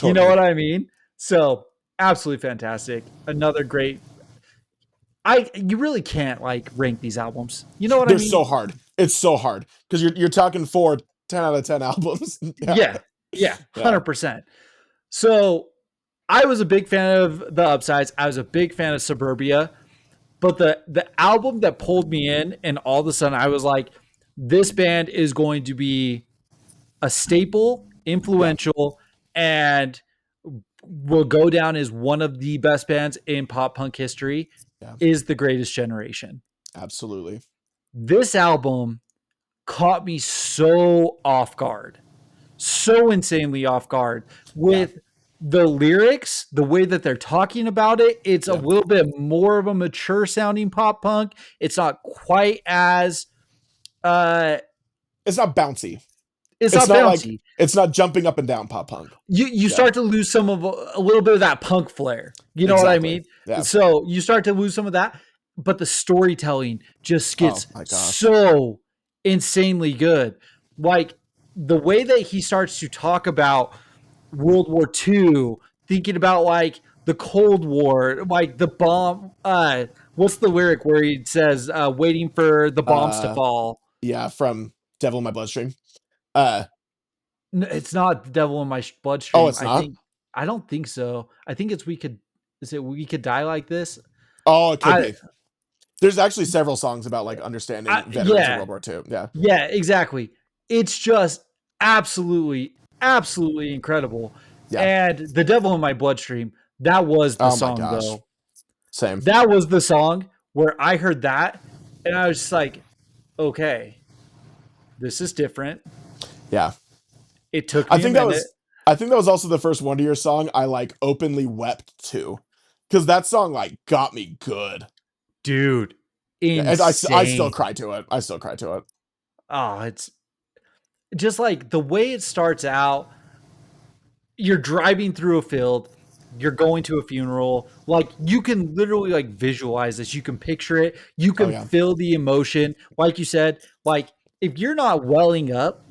You know Totally. what I mean? So absolutely fantastic. Another great. I you really can't like rank these albums. You know what I They're mean? so hard. It's so hard because you're talking 10 out of 10 albums. Yeah. Yeah, yeah, Yeah. 100%. So I was a big fan of the Upsides. I was a big fan of Suburbia, but the album that pulled me in, and all of a sudden I was like, this band is going to be a staple, Yeah. influential, and will go down as one of the best bands in pop punk history, Yeah. is The Greatest Generation. Absolutely. This album caught me so off guard, so insanely off guard Yeah. with the lyrics, the way that they're talking about it. It's a Yeah. little bit more of a mature sounding pop punk. It's not quite as uh It's not bouncy. it's It's not not like bouncy. it's not jumping up and down pop punk. You Yeah. start to lose some of a little bit of that punk flair. You know what I Exactly. mean? Yeah. So you start to lose some of that, but the storytelling just Oh gets my gosh. so insanely good. Like the way that he starts to talk about World War II, thinking about like the Cold War, like the bomb. What's the lyric where he says, "Waiting for the bombs to Uh fall"? yeah, from Devil in My Bloodstream. Uh It's not the devil in my oh, bloodstream. it's not? I don't think so. I think it's we could. Is it we could die like this? Oh, it could I, be. There's actually several songs about like understanding veterans of yeah, World War II. Yeah. yeah, exactly. It's just absolutely, absolutely incredible. Yeah. And the devil in my bloodstream. That was the Oh my song gosh. though. Same. That was the song where I heard that, and I was just like, okay, this is different. Yeah. It took I me a think that minute, was I think that was also the first Wonder Years song I like openly wept to. Cuz that song like got me good. dude. Yeah, and I still Insane. cry to it. I still cry to it. Oh, it's just like the way it starts out. You're driving through a field, you're going to a funeral, like you can literally like visualize this, you can picture it, you Oh can yeah. feel the emotion. Like you said, like if you're not welling up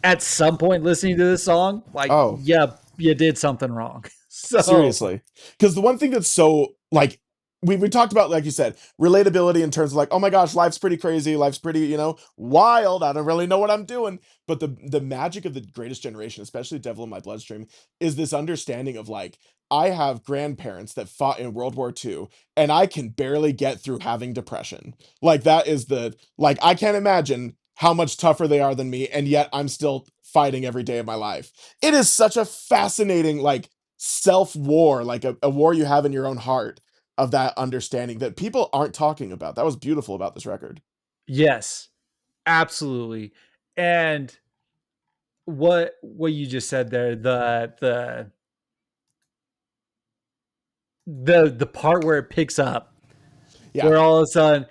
at some point listening to this song, like Oh, yeah, you did something wrong. So seriously. Because the one thing that's so like we talked about, like you said, relatability in terms of like, oh my gosh, life's pretty crazy, life's pretty, wild. I don't really know what I'm doing. But the magic of the Greatest Generation, especially Devil in My Bloodstream, is this understanding of like, I have grandparents that fought in World War II, and I can barely get through having depression. Like that is the like I can't imagine how much tougher they are than me, and yet I'm still fighting every day of my life. It is such a fascinating like self-war, like a war you have in your own heart of that understanding that people aren't talking about. That was beautiful about this record. yes, absolutely. And what you just said there, the part where it picks up, Yeah, where all of a sudden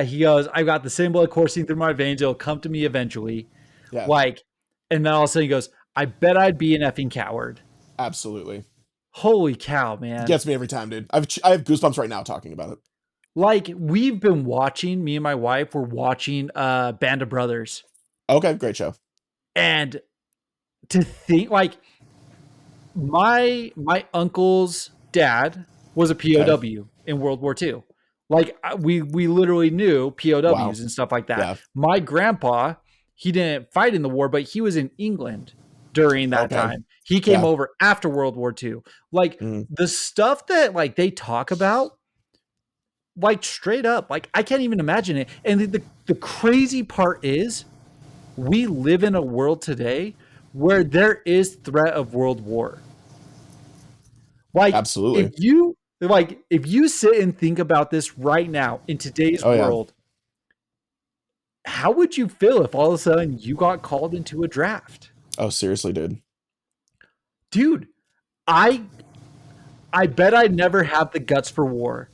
he goes, I've got the same blood coursing through my veins. It'll come to me eventually. yeah, Like, and then all of a sudden he goes, I bet I'd be an effing coward. absolutely. Holy cow, man. Gets me every time, dude. I have goosebumps right now talking about it. Like, we've been watching, me and my wife were watching Band of Brothers. Okay, great show. And to think, like, my uncle's dad was a Okay. POW in World War II. Like we literally knew Wow. POWs and stuff like that. Yeah. My grandpa, he didn't fight in the war, but he was in England during that Okay. time. He came Yeah. over after World War II. Like Mm. the stuff that like they talk about, like straight up, like I can't even imagine it. And the crazy part is we live in a world today where there is threat of world war. Like Absolutely. if you sit and think about this right now in today's Oh yeah. world, how would you feel if all of a sudden you got called into a draft? Oh, seriously, dude. Dude, I I bet I'd never have the guts for war.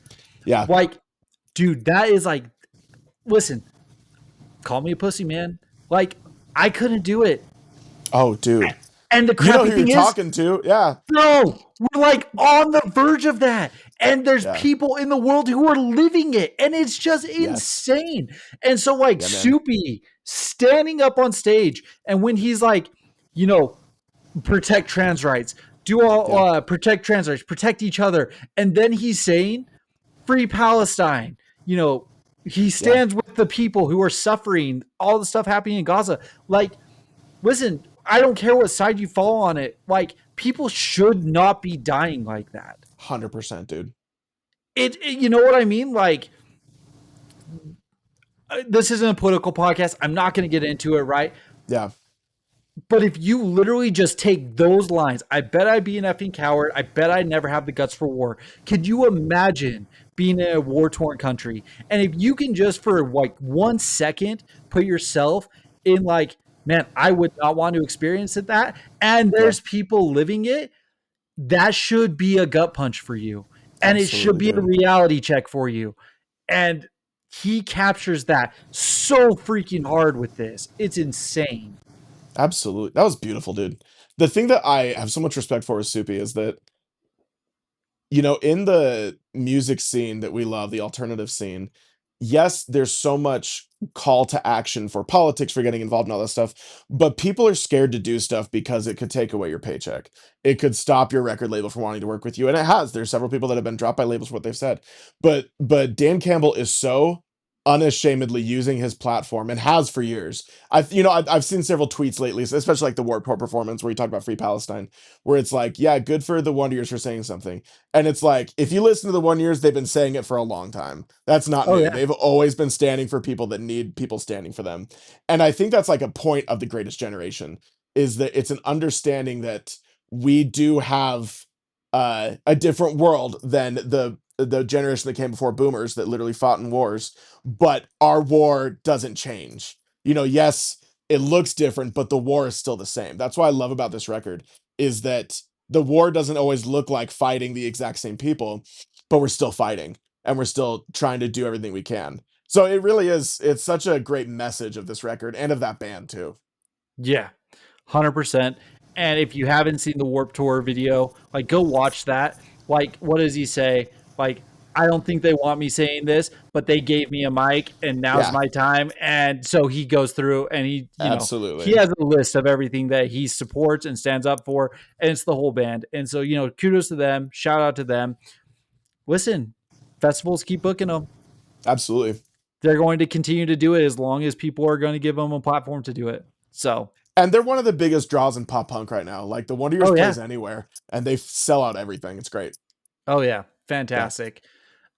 Yeah. Like, dude, that is like listen, call me a pussy, man. Like, I couldn't do it. Oh, dude. And the You know crappy who you're thing is, talking to? Yeah. bro, we're like on the verge of that. And there's Yeah. people in the world who are living it. And it's just Yes. insane. And so, like, Yeah, man. Soupy standing up on stage, and when he's like, you know, protect trans rights, do all Yeah. protect trans rights, protect each other. And then he's saying, free Palestine. You know, he Yeah. stands with the people who are suffering, all the stuff happening in Gaza. Like, listen, I don't care what side you fall on it. Like, people should not be dying like that. 100%, dude. You know what I mean? Like, this isn't a political podcast. I'm not going to get into it, right? Yeah. But if you literally just take those lines, I bet I'd be an effing coward. I bet I'd never have the guts for war. Could you imagine being in a war torn country? And if you can just for like 1 second put yourself in like, man, I would not want to experience it that. And Yeah. there's people living it, that should be a gut punch for you. And it should Absolutely, be a dude. reality check for you. And he captures that so freaking hard with this. It's insane. Absolutely. That was beautiful, dude. The thing that I have so much respect for with Soupy is that, you know, in the music scene that we love, the alternative scene, yes, there's so much call to action for politics, for getting involved in all that stuff, but people are scared to do stuff because it could take away your paycheck. It could stop your record label from wanting to work with you, and it has. There's several people that have been dropped by labels for what they've said. But Dan Campbell is so unashamedly using his platform and has for years. I've seen several tweets lately, especially like the Warped Tour performance where he talked about Free Palestine, where it's like, yeah, good for the Wonder Years for saying something. And it's like, if you listen to the Wonder Years, they've been saying it for a long time. That's not Oh new. yeah. They've always been standing for people that need people standing for them. And I think that's like a point of the greatest generation, is that it's an understanding that we do have a different world than the generation that came before boomers that literally fought in wars, but our war doesn't change. You know, yes, it looks different, but the war is still the same. That's what I love about this record, is that the war doesn't always look like fighting the exact same people, but we're still fighting and we're still trying to do everything we can. So it really is, it's such a great message of this record and of that band too. Yeah. 100%. And if you haven't seen the Warp Tour video, like go watch that. Like, what does he say? Like, I don't think they want me saying this, but they gave me a mic and now's Yeah, my time. And so he goes through and he absolutely. has a list of everything that he supports and stands up for. And it's the whole band. And so, kudos to them. Shout out to them. Listen, festivals keep booking them. Absolutely. They're going to continue to do it as long as people are going to give them a platform to do it. So, And they're one of the biggest draws in pop punk right now. Like the Wonder Years oh, yeah. plays anywhere and they sell out everything. It's great. Oh yeah, Yeah. fantastic.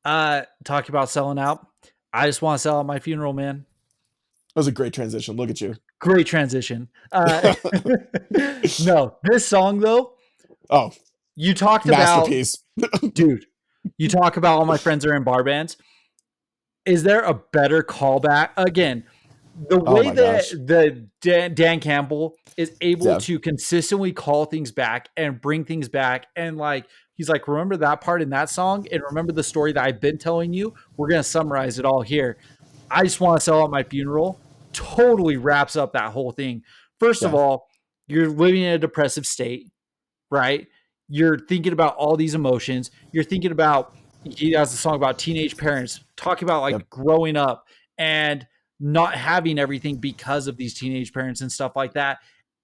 Talk about selling out. I just want to sell out my funeral, man. That was a great transition. Look at you. Great transition. No, this song though, Oh, you talked about, masterpiece. dude. You talk about all my friends are in bar bands. Is there a better callback? Again, the Oh way my that gosh. the Dan Campbell is able Yeah. to consistently call things back and bring things back, and like he's like, remember that part in that song, and remember the story that I've been telling you. We're gonna summarize it all here. I just want to sell out my funeral. Totally wraps up that whole thing. First of Yeah. all, you're living in a depressive state, right? You're thinking about all these emotions. You're thinking about, he has a song about teenage parents, talking about Yep. like growing up and not having everything because of these teenage parents and stuff like that.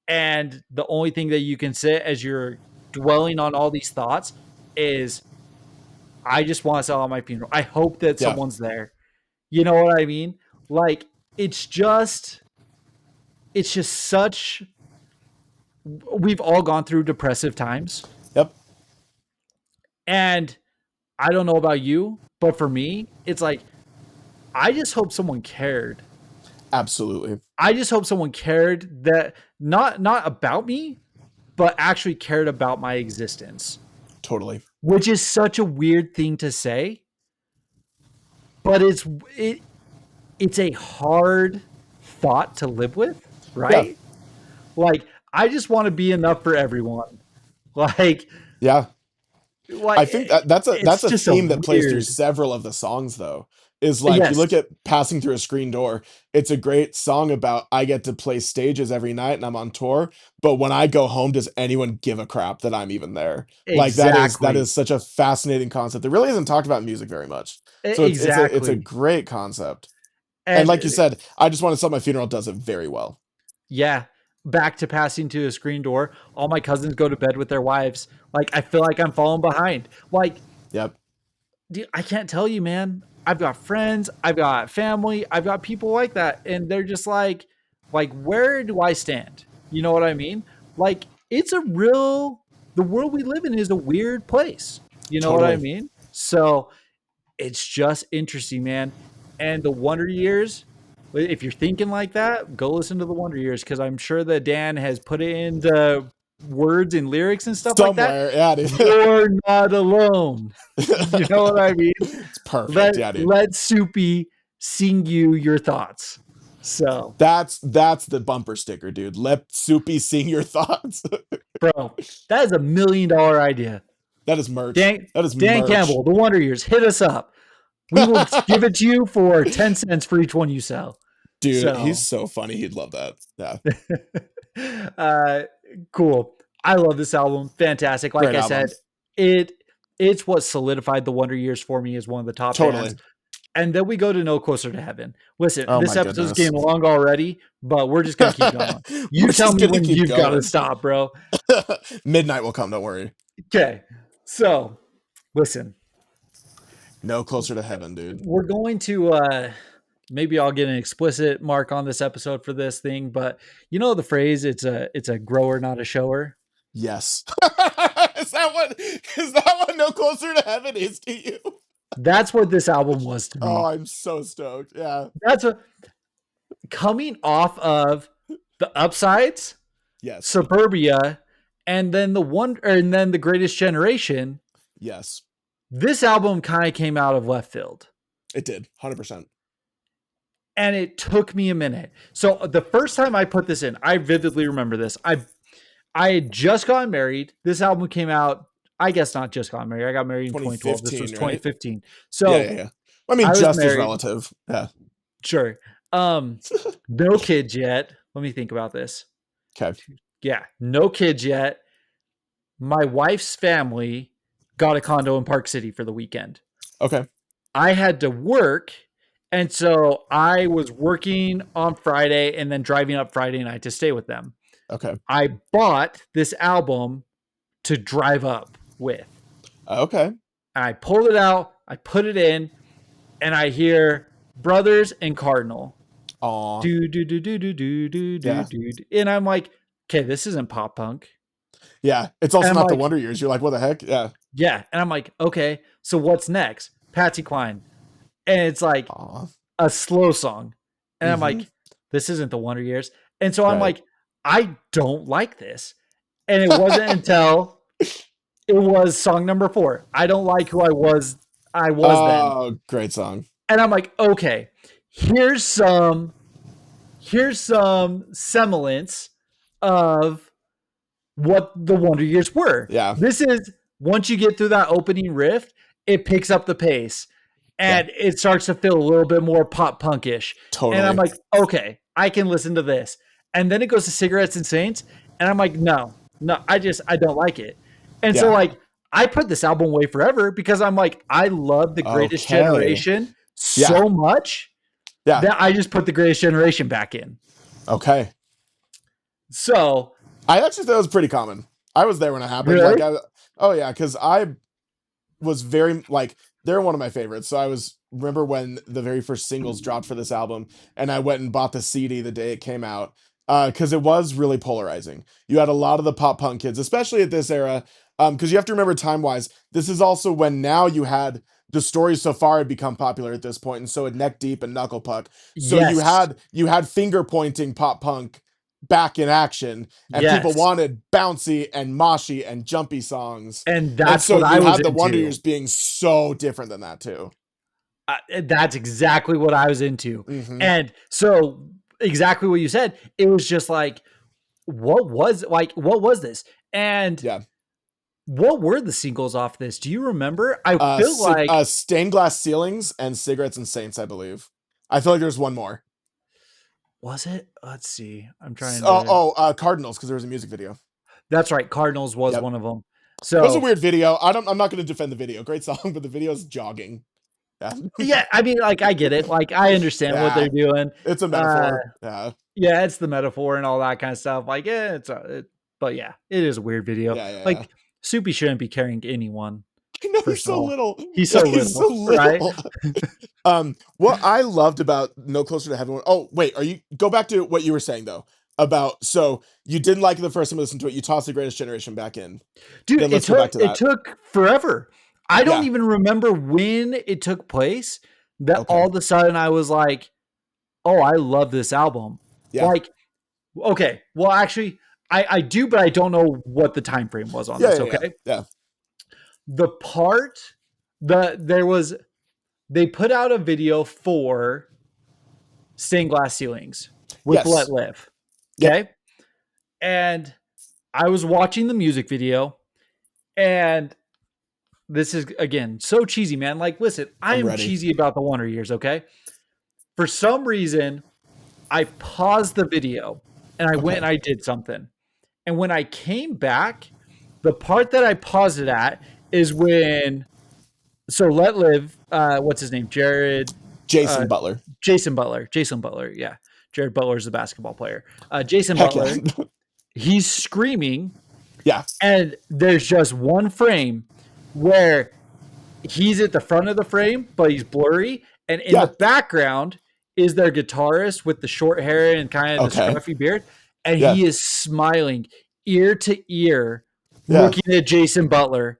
And the only thing that you can say as you're dwelling on all these thoughts is, I just want to sell out my funeral. I hope that Yeah. someone's there. You know what I mean? Like, it's just, it's just such, we've all gone through depressive times. Yep. And I don't know about you, but for me, it's like, I just hope someone cared. Absolutely. I just hope someone cared, that not about me, but actually cared about my existence, Totally. which is such a weird thing to say, but it's a hard thought to live with, Yeah. right? Like, I just want to be enough for everyone. Like, Yeah. like I think that that's it's a just a theme that plays through weird. several of the songs though. Is like you Yes, look at Passing Through a Screen Door, it's a great song about I get to play stages every night and I'm on tour, but when I go home, does anyone give a crap that I'm even there? Like that exactly. is such a fascinating concept that really isn't talked about in music very much. So it's a Exactly. great concept. And like you And said, I Just Want to Sell My Funeral does it very well. yeah, back to passing to a screen door. All my cousins go to bed with their wives. Like, I feel like I'm falling behind. Like, Yep. dude, I can't tell you, man. I've got friends, I've got family, I've got people like that, and they're just like, where do I stand? You know what I mean? Like, it's a real. The world we live in is a weird place. You know what I Totally. mean? So it's just interesting, man. And the Wonder Years. if you're thinking like that, go listen to the Wonder Years, because I'm sure that Dan has put it into words and lyrics and stuff like that. Somewhere, yeah, dude. You're not alone. You know what I mean? It's perfect, Let yeah, dude. let Soupy sing you your thoughts. So, That's the bumper sticker, dude. Let Soupy sing your thoughts. bro, that is $1 million idea. That is merch. Dan That is Dan merch. Campbell, the Wonder Years, hit us up. We will give it to you for 10 cents for each one you sell. Dude, he's So, so funny. He'd love that. Yeah. uh, cool. I love this album. Fantastic. Like Great I album. said, it's what solidified the Wonder Years for me as one of the top Totally. bands. And then we go to No Closer to Heaven. Listen, Oh this my episode's goodness. getting long already, but we're just gonna keep going. You We're tell just me gonna when keep you've got to going. stop, bro. Midnight will come, don't worry. Okay. So, listen, No Closer to Heaven, dude. we're going to maybe I'll get an explicit mark on this episode for this thing, but you know the phrase, it's a grower, not a shower. Yes. Is that what No Closer to Heaven is to you? That's what this album was to Oh, me. I'm so stoked. Yeah. That's what, coming off of the Upsides, Yes. Suburbia, and then the Greatest Generation. Yes. This album kind of came out of left field. It did. 100%. And it took me a minute. So the first time I put this in, I vividly remember this. I had just gotten married. This album came out, I guess not just gotten married. I got married in 2012. This was 2015, right? 2015. Yeah, So yeah, yeah. I mean, I was just as married. relative. Yeah. Sure. No kids yet. Let me think about this. Okay. Yeah, no kids yet. My wife's family got a condo in Park City for the weekend. Okay. I had to work, and so I was working on Friday and then driving up Friday night to stay with them. Okay. I bought this album to drive up with. Okay. And I pulled it out, I put it in, and I hear Brothers and Cardinal. Aw. Do do do do do do do Yeah. do. And I'm like, okay, this isn't pop punk. Yeah. It's also And I'm not the like, Wonder Years. You're like, what the heck? Yeah. yeah. And I'm like, okay, so what's next? Patsy Cline. And it's like Aw. a slow song. And I'm Mhm. like, this isn't the Wonder Years. And so I'm Right. like, I don't like this. And it wasn't until it was song number 4. I don't like who I was then. Oh, great song. And I'm like, okay, here's some semblance of what the Wonder Years were. Yeah. This is, once you get through that opening riff, it picks up the pace and it starts to feel a little bit more pop punkish. Totally. And I'm like, okay, I can listen to this. And then it goes to Cigarettes and Saints, and I'm like, no, I don't like it. And so Yeah. like I put this album away forever because I'm like, I love the Greatest Okay. Generation Yeah. so much Yeah. that I just put the Greatest Generation back in. Okay. So I actually thought it was pretty common. I was there when it happened. Really? Like, oh yeah, because I was very like they're one of my favorites. So I was remember when the very first singles dropped for this album, and I went and bought the CD the day it came out because it was really polarizing. You had a lot of the pop punk kids, especially at this era, because you have to remember time wise. This is also when now you had the Stories So Far had become popular at this point, and so had Neck Deep and Knuckle Puck. So yes, you had finger pointing pop punk back in action, and people yes. wanted bouncy and moshy and jumpy songs. And And that's so what I you was had the Wonder into. Years being so different than that too. That's exactly what I was into. Mhm. And so exactly what you said, it was just like, what was this? And Yeah. what were the singles off this? Do you remember? I feel like, Stained Glass Ceilings and Cigarettes and Saints, I believe. I feel like there's one more. was it? Let's see. I'm trying to. Cardinals, because there was a music video. That's right. Cardinals was Yep. one of them. It was a So weird video. I'm not going to defend the video. Great song, but the video is jogging. Yeah. yeah, I mean, like I get it. Like I understand what they're doing. It's a metaphor. Yeah. Yeah, it's the metaphor and all that kind of stuff. Like, yeah, but yeah, it is a weird video. Yeah, yeah, like, yeah. Soupy shouldn't be carrying anyone. I know First he's of so all, little. he's so He's so little, right? little. What I loved about No Closer to Heaven. Oh, wait, go back to what you were saying though about so you didn't like it the first time you listened to it. You tossed the Greatest Generation back in. Dude, Then let's go back to that. it took forever. I don't Yeah. even remember when it took place. That Okay. all of a sudden I was like, oh, I love this album. Yeah. Like, okay, well, actually, I do, but I don't know what the time frame was on Yeah. this. Yeah. Yeah. Okay, Yeah. the part there was they put out a video for stained glass ceilings with Let Yes. Live. Yep. Okay, and I was watching the music video, and this is again so cheesy, man. Like, listen, I I'm am ready. cheesy about the Wonder Years. Okay, for some reason, I paused the video and I went and Okay. I did something. And when I came back, the part that I paused it at is when so Let Live, what's his name? Uh, Jason Butler. Jason Butler, yeah. Jared Butler is the basketball player. Jason Heck yeah. Butler, he's screaming, Yeah. and there's just one frame where he's at the front of the frame, but he's blurry. And in the Yeah. background is their guitarist with the short hair and kind of the Okay. scruffy beard. And Yeah. he is smiling ear to ear, Yeah. looking at Jason Butler.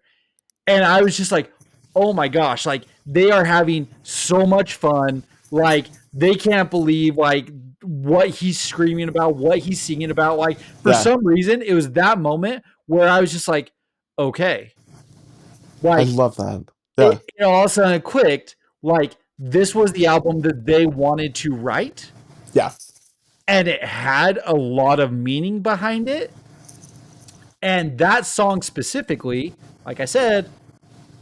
And I was just like, oh my gosh, like they are having so much fun. Like they can't believe like what he's screaming about, what he's singing about. Like for Yeah. some reason, it was that moment where I was just like, okay, I like love that. Yeah. it all of a sudden clicked like this was the album that they wanted to write Yeah. and it had a lot of meaning behind it. And that song specifically, like I said,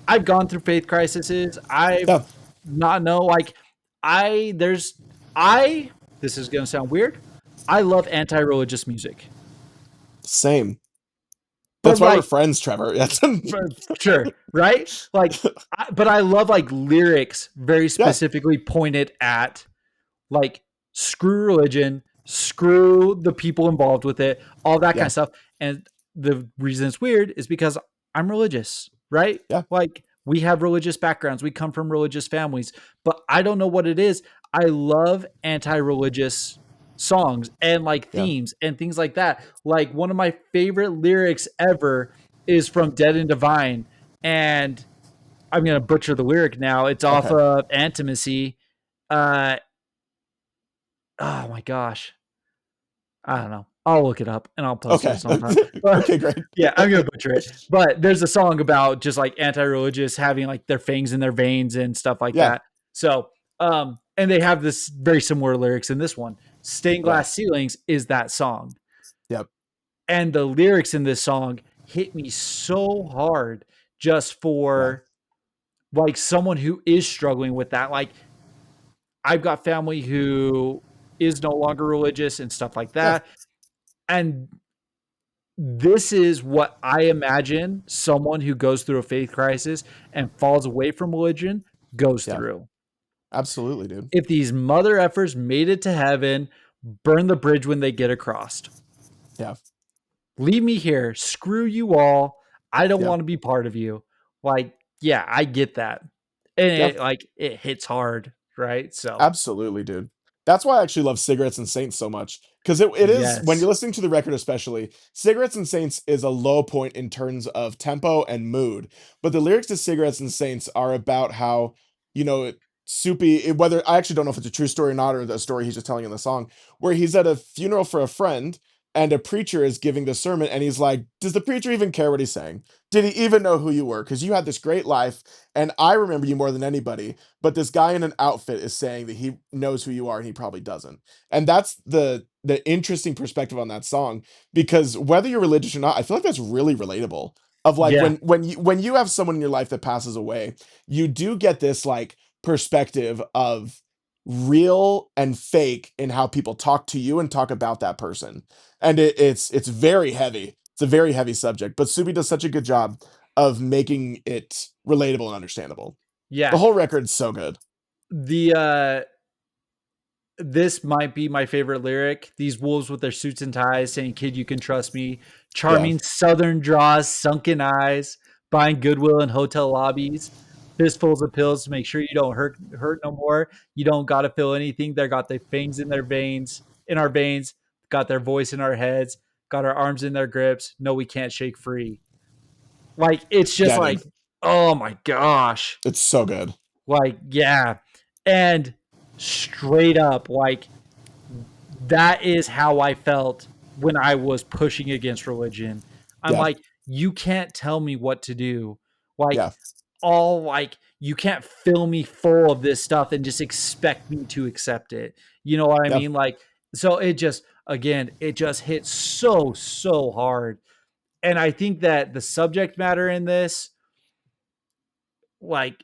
I've gone through faith crises. I've Yeah. not know like I there's I this is going to sound weird. I love anti-religious music. Same. But That's why we're like friends, Trevor. Yes. for sure, right? Like but I love like lyrics very Yeah. specifically pointed at like screw religion, screw the people involved with it, all that kind Yeah. of stuff. And the reason it's weird is because I'm religious, right? Yeah. Like we have religious backgrounds, we come from religious families, but I don't know what it is. I love anti-religious songs and like Yeah. themes and things like that. Like one of my favorite lyrics ever is from Dead and Divine, and I'm gonna butcher the lyric now. It's off Okay. of Intimacy. Uh, oh my gosh, I don't know. I'll look it up and I'll post it Okay. sometime. But Okay, great. yeah, I'm gonna butcher it. But there's a song about just like anti-religious having like their fangs in their veins and stuff like Yeah. that. So, and they have this very similar lyrics in this one. Stained Yeah. Glass Ceilings is that song, Yep. and the lyrics in this song hit me so hard just Yeah. for like someone who is struggling with that. Like I've got family who is no longer religious and stuff like Yeah. that. And this is what I imagine someone who goes through a faith crisis and falls away from religion goes Yeah. through. Absolutely, dude. If these mother effers made it to heaven, burn the bridge when they get across. Yeah. Leave me here. Screw you all. I don't Yeah. want to be part of you. Like, yeah, I get that. And Yeah. it hits hard, right? So, Absolutely, dude. That's why I actually love Cigarettes and Saints so much. Because it is, when yes. you're listening to the record, especially, Cigarettes and Saints is a low point in terms of tempo and mood. But the lyrics to Cigarettes and Saints are about how, you know, whether I actually don't know if it's a true story or not, or the story he's just telling in the song, where he's at a funeral for a friend and a preacher is giving the sermon and he's like, does the preacher even care what he's saying? Did he even know who you were? Because you had this great life and I remember you more than anybody, but this guy in an outfit is saying that he knows who you are and he probably doesn't. And that's the interesting perspective on that song, because whether you're religious or not, I feel like that's really relatable. Of like Yeah. when you have someone in your life that passes away, you do get this like perspective of real and fake in how people talk to you and talk about that person. And it's very heavy. It's a very heavy subject, but Subi does such a good job of making it relatable and understandable. The Yeah. whole record's so good. The this might be my favorite lyric. These wolves with their suits and ties saying, "Kid, you can trust me." Yeah. Charming southern draws, sunken eyes, buying goodwill in hotel lobbies, fistfuls of pills to make sure you don't hurt no more. You don't gotta feel anything. They got their fangs in their veins, in our veins, got their voice in our heads, got our arms in their grips. No, we can't shake free. Like it's just Yeah, dude. like, oh my gosh. It's so good. Like, yeah. And straight up like that is how I felt when I was pushing against religion. I'm Yeah. like, you can't tell me what to do. Like, Yeah. all like, you can't fill me full of this stuff and just expect me to accept it. You know what I Yeah. mean? Like, so it just, again, it just hits so, so hard. And I think that the subject matter in this, like,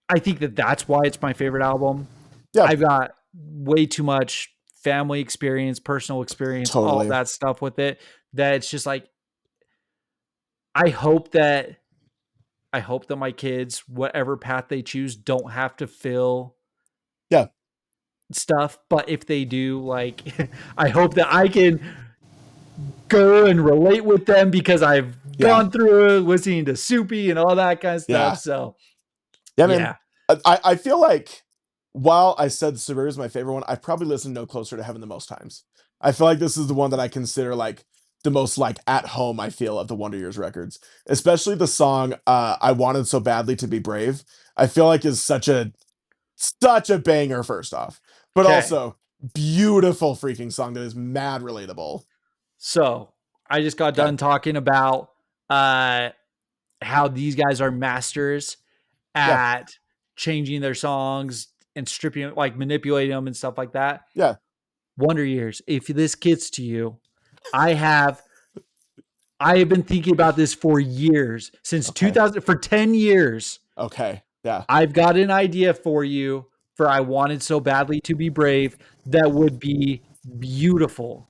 I think that that's why it's my favorite album. Yeah. I've got way too much family experience, personal experience, all Totally. that stuff with it that it's just like I hope that I hope that my kids, whatever path they choose, don't have to feel Yeah. stuff. But if they do, like I hope that I can go and relate with them because I've Yeah. gone through it, listening to Soupy and all that kind of stuff. Yeah. So Yeah, man. yeah. I feel like while I said Suburbia is my favorite one, I've probably listened No Closer to Heaven the most times. I feel like this is the one that I consider like the most like at home I feel of the Wonder Years records. Especially the song I Wanted So Badly to Be Brave. I feel like is such a banger first off. But Okay. also beautiful freaking song that is mad relatable. So I just got Okay. done talking about uh how these guys are masters Yeah. at changing their songs and stripping, like manipulating them and stuff like that. Yeah. Wonder Years. If this gets to you, I have I have been thinking about this for years, since Okay. 2000, for 10 years. Okay. Yeah. I've got an idea for you for I Wanted So Badly to Be Brave that would be beautiful.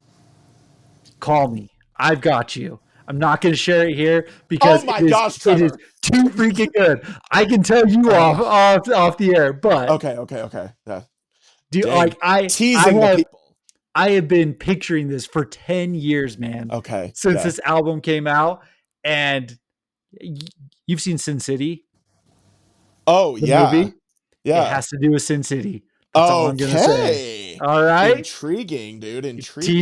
Call me. I've got you. I'm not going to share it here Oh because my gosh, it is Trevor. too freaking good. I can tell you Oh. off the air, but Okay. Okay. Okay. Yeah. do Dang. like I Teasing the have people. I have been picturing this for 10 years, man, Okay. since Yeah. this album came out. And you've seen Sin City, Oh the yeah. movie. It Yeah. has to do with Sin City. That's all I'm gonna say. Okay. All right. Intriguing, dude. Intriguing.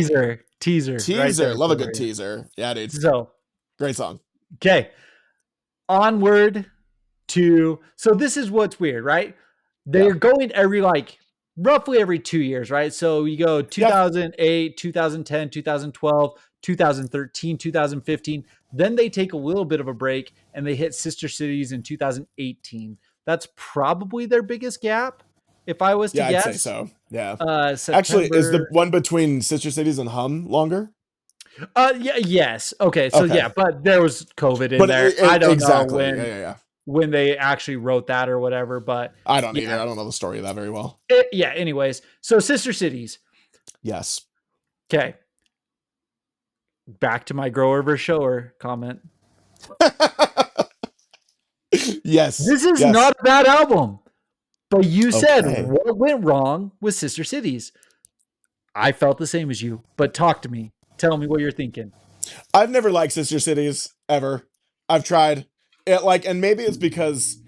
Teaser right Teaser. there Love a for good you. teaser. Yeah, dude. So, Great song. okay. Onward to, so this is what's weird, right? Yeah. They're going every like roughly every 2 years, right? So you go Yeah. 2008, 2010, 2012, 2013, 2015. Then they take a little bit of a break and they hit Sister Cities in 2018. That's probably their biggest gap, if I was to Yeah, I'd say guess. so. Yeah. Actually, is the September. one between Sister Cities and Hum longer? Yeah, yes. Okay, so Okay. yeah, but there was COVID in But there. I don't know exactly. Yeah, yeah, yeah. when they actually wrote that or whatever, but I don't either. yeah. I don't know the story of that very well. Yeah, anyways. So Sister Cities. Yes. Okay. Back to my grower versus shower comment. Yes. This is Yes. not a bad album, but you said Okay. what went wrong with Sister Cities. I felt the same as you, but talk to me. Tell me what you're thinking. I've never liked Sister Cities ever. I've tried it like, and maybe it's because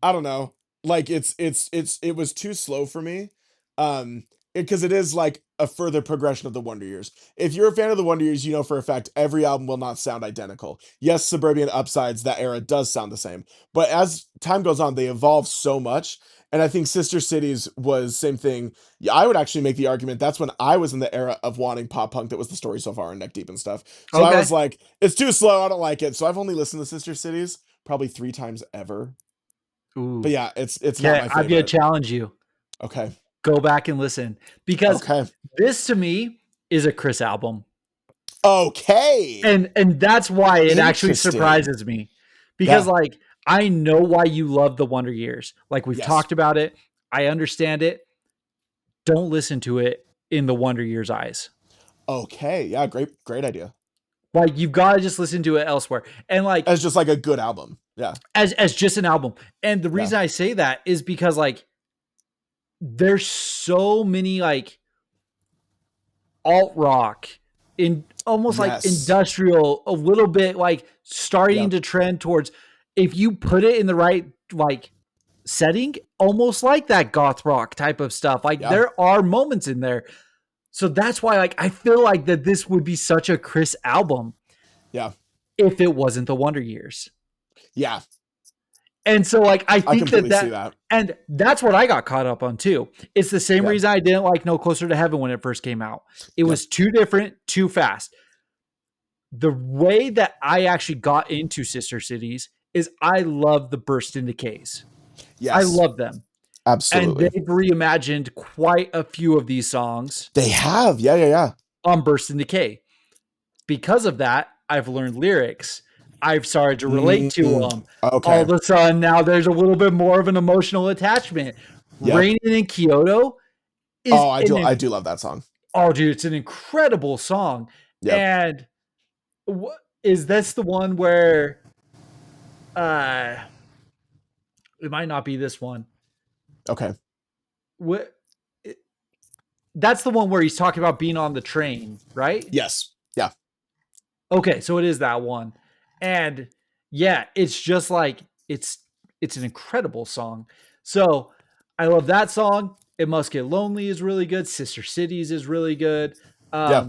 I don't know. Like it was too slow for me. Because it is like a further progression of the Wonder Years. If you're a fan of the Wonder Years, you know for a fact every album will not sound identical. Yes, Suburban Upsides, that era does sound the same. But as time goes on, they evolve so much. And I think Sister Cities was same thing. Yeah, I would actually make the argument that's when I was in the era of wanting pop punk that was the story so far and neck deep and stuff. So I was Okay. like, it's too slow, I don't like it. So I've only listened to Sister Cities probably 3 times ever. But Ooh. yeah, it's not Okay, my I'm gonna favorite. challenge you. Okay. Go back and listen. Because Okay. this to me is a Chris album. Okay. And that's why it actually Interesting. surprises me, because Yeah. like I know why you love the Wonder Years, like we've Yes. talked about it, I understand it. Don't listen to it in the Wonder Years eyes. Okay. Yeah, great idea. Like you've got to just listen to it elsewhere, and like As just like a good album. Yeah. as just an album. And the Yeah. reason I say that is because like there's so many like alt rock, in almost like Yes. industrial, a little bit like starting Yep. to trend towards, if you put it in the right like setting, almost like that goth rock type of stuff. Like Yeah. there are moments in there. So that's why like I feel like that this would be such a Chris album Yeah. if it wasn't the Wonder Years. Yeah. And so like I I think that completely see that that. and that's what I got caught up on too. It's the same Yeah. reason I didn't like No Closer to Heaven when it first came out. It Yep. was too different, too fast. The way that I actually got into Sister Cities is I love the Burst in Decays. I Yes. love them. And Absolutely. they've reimagined quite a few of these songs They have. Yeah. Yeah. Yeah. on Burst in Decay. Because of that, I've learned lyrics. I've started to relate to Mm, them. All okay. of a sudden, now there's a little bit more of an emotional attachment. Yep. Raining in Kyoto is Oh, I do. I do love that song. oh, dude, it's an incredible song. Yep. And is this the one where uh it might not be this one. Okay. What that's the one where he's talking about being on the train, right? Yes. Yeah. Okay, so it is that one. And yeah, it's just like it's an incredible song. So I love that song. It Must Get Lonely is really good. Sister Cities is really good. Yeah.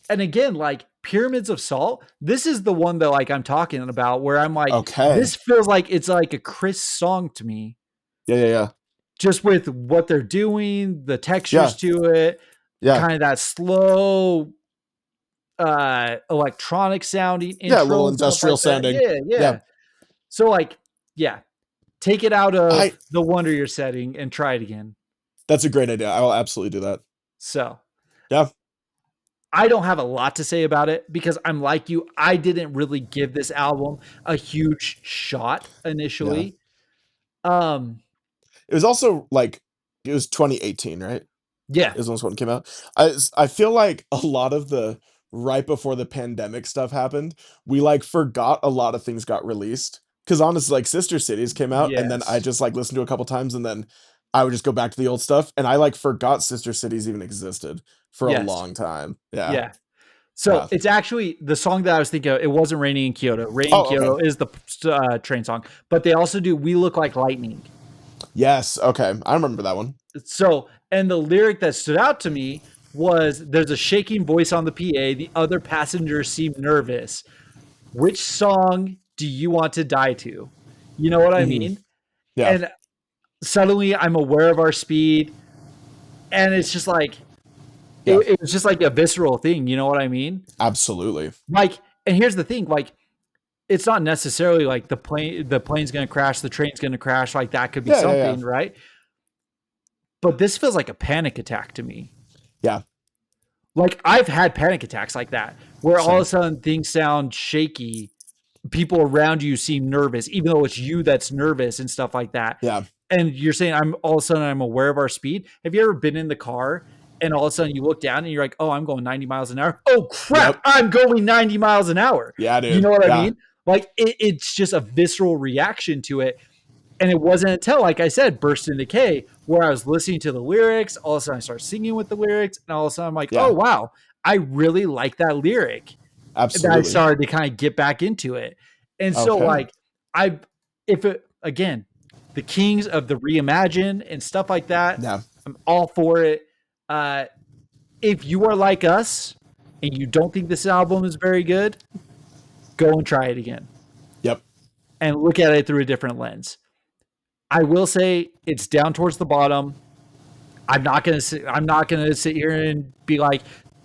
And again, like Pyramids of Salt, this is the one that like I'm talking about where I'm like, Okay. this feels like it's like a Chris song to me. Yeah. Yeah. Yeah. Just with what they're doing, the textures Yeah. to it, Yeah. kind of that slow electronic sounding Yeah. A intro little and stuff industrial like that. sounding. Yeah, Yeah. yeah. So like, yeah, take it out I. of the wonder you're setting and try it again. That's a great idea. I will absolutely do that. So Yeah. I don't have a lot to say about it because I'm like you. I didn't really give this album a huge shot Yeah. initially. Um, It was also like it was 2018, right? yeah, Is when it came out. I feel like a lot of the right before the pandemic stuff happened, we like forgot a lot of things got released. Because honestly, like Sister Cities came out, and then I yes, just like listened to it a couple times, and then I would just go back to the old stuff, and I like forgot Sister Cities even existed for a yes, long time. Yeah, yeah. So yeah. it's actually the song that I was thinking of. It wasn't Raining in Kyoto. Raining in Oh, okay. Kyoto is the train song, but they also do We Look Like Lightning. Yes. Okay. I remember that one. So, and the lyric that stood out to me was there's a shaking voice on the PA. The other passengers seem nervous. Which song do you want to die to? You know what I Hmm. mean? Yeah. And suddenly I'm aware of our speed. And it's just like, Yeah. it was just like a visceral thing. You know what I mean? Absolutely. Like, and here's the thing, like, it's not necessarily like the plane's going to crash, the train's going to crash. Like that could be Yeah. Yeah. Yeah. something, right? But this feels like a panic attack to me. Yeah. Like I've had panic attacks like that where all of a Same. sudden things sound shaky. People around you seem nervous, even though it's you that's nervous and stuff like that. Yeah. And you're saying I'm all of a sudden I'm aware of our speed. Have you ever been in the car and all of a sudden you look down and you're like, oh, I'm going 90 miles an hour. Oh crap, Yep. I'm going 90 miles an hour. Yeah, You know dude. what I Yeah. mean? Like it's just a visceral reaction to it. And it wasn't until, like I said, Burst in Decay, where I was listening to the lyrics. All of a sudden, I started singing with the lyrics, and all of a sudden, I'm like, "Oh Yeah. wow, I really like that lyric." That I Absolutely. started to kind of get back into it, and so Okay. like I, if it again, the Kings of the Reimagine and stuff like that, Yeah. I'm all for it. Uh, if you are like us and you don't think this album is very good, go and try it again Yep. and look at it through a different lens. I will say it's down towards the bottom. I'm not gonna sit here and be like,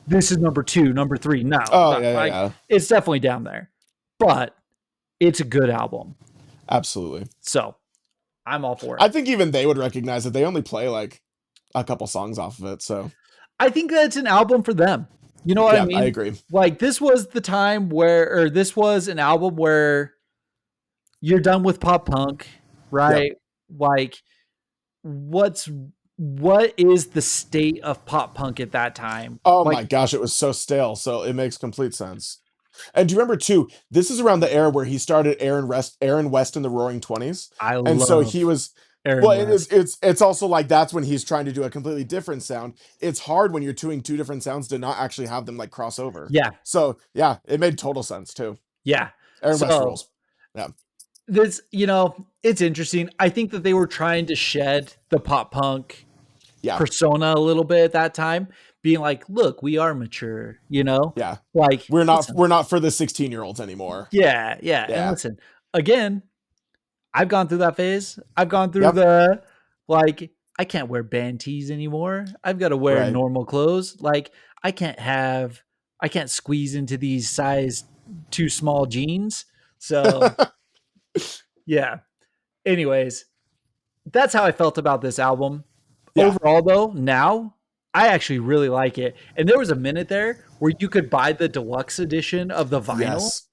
this is number two, number three. No, Oh, but yeah, yeah, like yeah. it's definitely down there, but it's a good album. Absolutely. So I'm all for it. I think even they would recognize that they only play like a couple songs off of it. So I think that's an album for them. You know what I yeah, I mean? agree. Like this was the time where, or this was an album where you're done with pop punk, Yep. right? Like what's what is the state of pop punk at that time? Oh Like my gosh, it was so stale. So it makes complete sense. And do you remember too? This is around the era where he started Aaron West in the Roaring Twenties, I and so he love was. Aaron Well, West. it's also like that's when he's trying to do a completely different sound. It's hard when you're doing two different sounds to not actually have them like cross over. Yeah, So yeah, it made total sense too. yeah. Aaron West So rules. Yeah, this, it's interesting. I think that they were trying to shed the pop punk yeah, persona a little bit at that time, being like, look, we are mature, yeah. Like, We're not listen, we're not for the 16-year-olds anymore. yeah, yeah. And Yeah, listen, again, I've gone through that phase. I've gone through Yep. the like I can't wear band tees anymore. I've got to wear Right. normal clothes. Like I can't squeeze into these size too small jeans. So, yeah. Anyways, that's how I felt about this album. Yeah. Overall though, now I actually really like it. And there was a minute there where you could buy the deluxe edition of the vinyl Yes.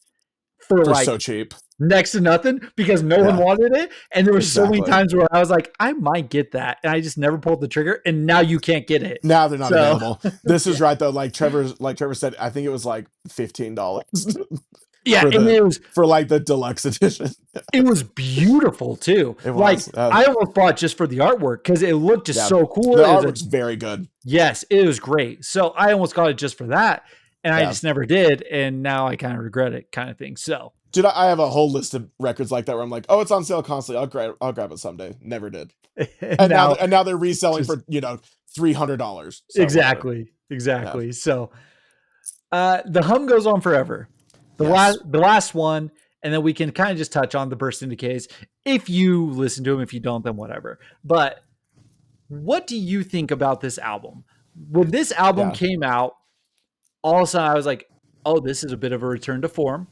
for For so like cheap. next to nothing because no one Yeah. wanted it. And there were so many Exactly. times where I was like, I might get that. And I just never pulled the trigger. And now you can't get it. Now they're not So available. This yeah. is right though. Like Trevor said, I think it was like $15 Yeah. for And the it for like the deluxe edition. was beautiful too. It Like was. I almost bought just for the artwork because it looked just Yeah. so cool. The It was a artwork's very good. yes, it was great. So I almost got it just for that. And I Yeah. just never did. And now I kind of regret it, kind of thing. So Dude, I have a whole list of records like that where I'm like, oh, it's on sale constantly. I'll grab it someday. Never did. and now And now they're reselling just for, $300. So whatever. exactly, Yeah. exactly. So the hum goes on forever. Yes. The last one, and then we can kind of just touch on the burst in decays. If you listen to them, if you don't, then whatever. But what do you think about this album? When this album Yeah. came out, all of a sudden I was like, oh, this is a bit of a return to form,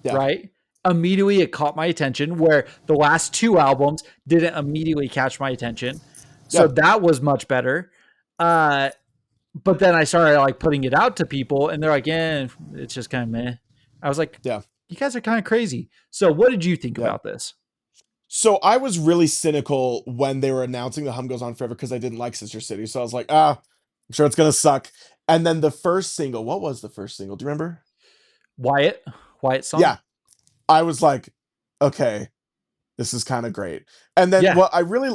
Yeah. right? Immediately it caught my attention where the last two albums didn't immediately catch my attention. So Yeah. that was much better. But then I started like putting it out to people and they're like, yeah, it's just kind of meh. I was like, Yeah. you guys are kind of crazy. So what did you think Yeah. about this? So I was really cynical when they were announcing The Hum Goes On Forever because I didn't like Sister City. So I was like, I'm sure it's gonna suck. And then the first single, what was the first single? Do you remember? Wyatt song? Yeah. I was like, okay, this is kind of great. And then Yeah. what I really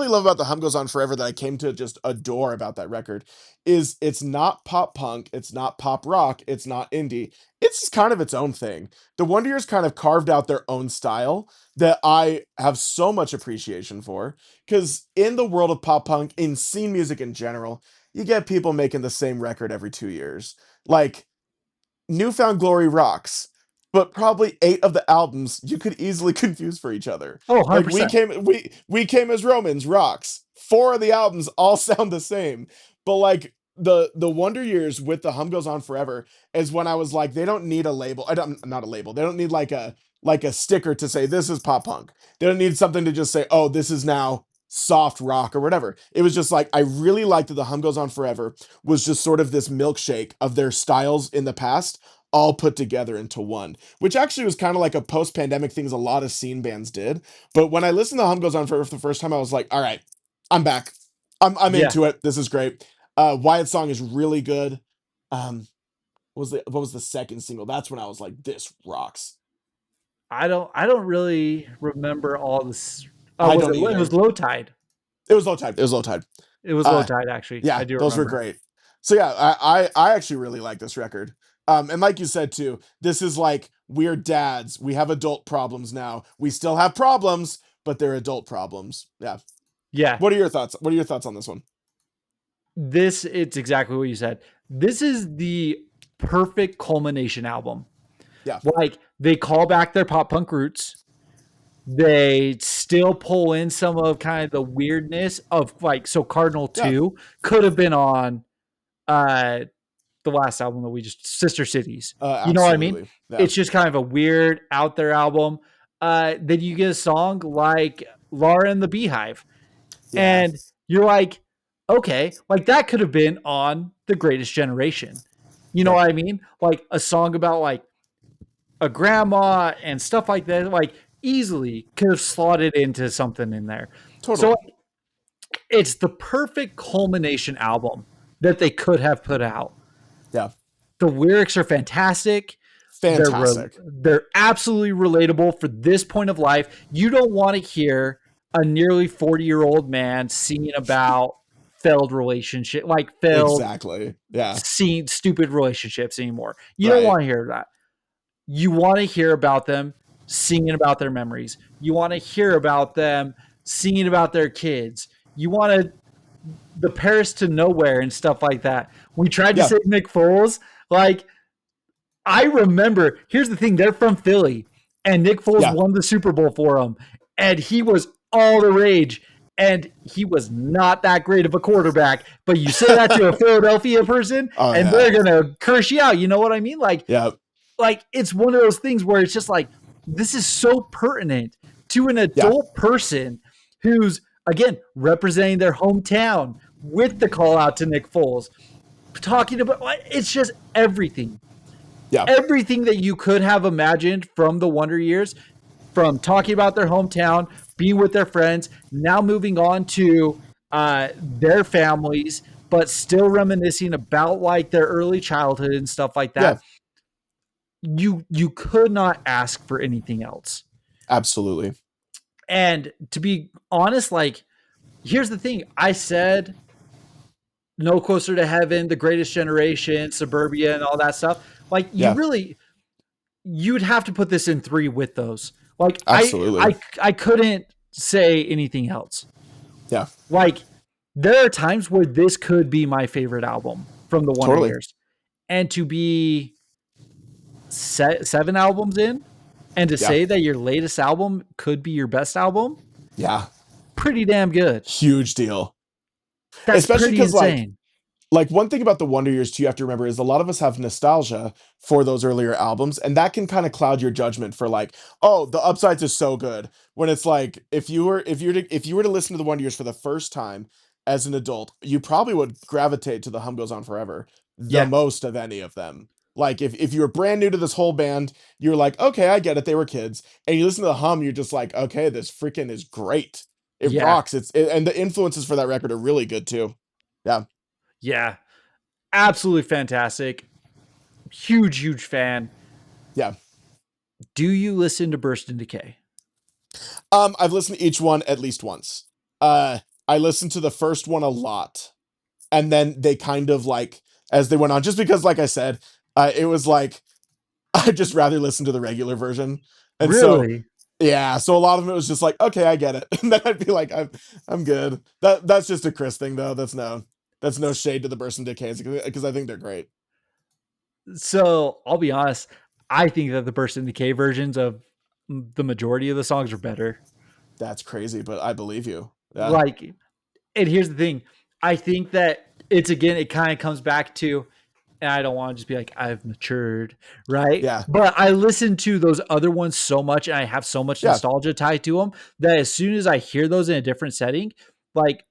love about The Hum Goes On Forever that I came to just adore about that record is it's not pop punk, it's not pop rock, it's not indie. It's just kind of its own thing. The Wonder Years kind of carved out their own style that I have so much appreciation for. Because in the world of pop punk, in scene music in general, you get people making the same record every 2 years. Like Newfound Glory rocks, but probably 8 of the albums you could easily confuse for each other. Oh, Like 100%. we came as Romans rocks. 4 of the albums all sound the same. But like the Wonder Years with The Hum Goes On Forever is when I was like, they don't need a label. I don't Not a label. They don't need like a sticker to say this is pop punk. They don't need something to just say, oh, this is now soft rock or whatever. It was just like I really liked that The Hum Goes On Forever was just sort of this milkshake of their styles in the past all put together into one, which actually was kind of like a post-pandemic things a lot of scene bands did. But when I listened to Hum Goes On Forever for the first time, I was like, all right, I'm back. I'm Yeah. into it. This is great. Wyatt's song is really good. Um, what was the second single? That's when I was like, this rocks. I don't really remember all this. Oh, I was don't it either. was Low Tide? It was Low Tide. It was Low Tide. It was Low Uh, Tide actually. I yeah, do those were remember. great. So yeah, I actually really like this record. And like you said too, this is like we're dads. We have adult problems now. We still have problems, but they're adult problems. Yeah. Yeah. What are your thoughts? What are your thoughts on this one? It's exactly what you said. This is the perfect culmination album. Yeah. Like they call back their pop punk roots. They still pull in some of kind of the weirdness of like so Cardinal Yeah. 2 could have been on uh the last album that we just Sister Cities. You know what I mean? Absolutely. Yeah. It's just kind of a weird out there album. Then you get a song like Laura and the Beehive. Yeah. And you're like, okay, like that could have been on The Greatest Generation. You know Yeah. what I mean? Like a song about like a grandma and stuff like that, like easily could have slotted into something in there. Totally. So it's the perfect culmination album that they could have put out. Yeah. The lyrics are fantastic. Fantastic. They're absolutely relatable for this point of life. You don't want to hear a nearly 40-year-old man singing about failed relationship, like failed, Exactly. Yeah. stupid relationships anymore. You Right. don't want to hear that. You want to hear about them singing about their memories. You want to hear about them singing about their kids. You want to the Paris to Nowhere and stuff like that. We tried to Yeah. say Nick Foles, like I remember. Here's the thing: they're from Philly, and Nick Foles Yeah. won the Super Bowl for them. and he was all the rage. And he was not that great of a quarterback. But you say that to a Philadelphia person, Oh and yeah. they're gonna curse you out. You know what I mean? Yeah. Like it's one of those things where it's just like this is so pertinent to an Yeah. adult person who's again representing their hometown with the call out to Nick Foles, talking about it's just everything. Yeah. Everything that you could have imagined from the Wonder Years, from talking about their hometown, being with their friends, now moving on to their families, but still reminiscing about like their early childhood and stuff like Yeah. that. You could not ask for anything else. Absolutely. And to be honest, like here's the thing: I said No Closer to Heaven, The Greatest Generation, Suburbia, and all that stuff. Like Yeah. you'd have to put this in three with those. Like Absolutely. I couldn't say anything else. Yeah. Like there are times where this could be my favorite album from the Wonder Totally. Years, and to be seven albums in, and to Yeah. say that your latest album could be your best album, Yeah. pretty damn good. Huge deal. That's Especially pretty because insane. like one thing about the Wonder Years too, you have to remember is a lot of us have nostalgia for those earlier albums, and that can kind of cloud your judgment for like, oh, the Upsides is so good. When it's like, if you were to listen to the Wonder Years for the first time as an adult, you probably would gravitate to the Hum Goes On Forever the Yeah, most of any of them. Like if you were brand new to this whole band, you're like, okay, I get it, they were kids, and you listen to the Hum, you're just like, okay, this freaking is great. It yeah, rocks. And the influences for that record are really good too. Yeah. yeah. Absolutely fantastic. Huge, huge fan. Yeah. Do you listen to Burst and Decay? I've listened to each one at least once. I listened to the first one a lot, and then they kind of like as they went on, just because, like I said, it was like I'd just rather listen to the regular version, and so Really? yeah, so a lot of it was just like, okay, I get it, and then I'd be like, I'm good. That's just a Chris thing though. That's no shade to the Burst and Decays because I think they're great. So I'll be honest. I think that the Burst and Decay versions of the majority of the songs are better. That's crazy, but I believe you. Yeah, Like, and here's the thing. I think that it's again, it kind of comes back to, and I don't want to just be like, I've matured, right? yeah, But I listen to those other ones so much and I have so much yeah, nostalgia tied to them that as soon as I hear those in a different setting, like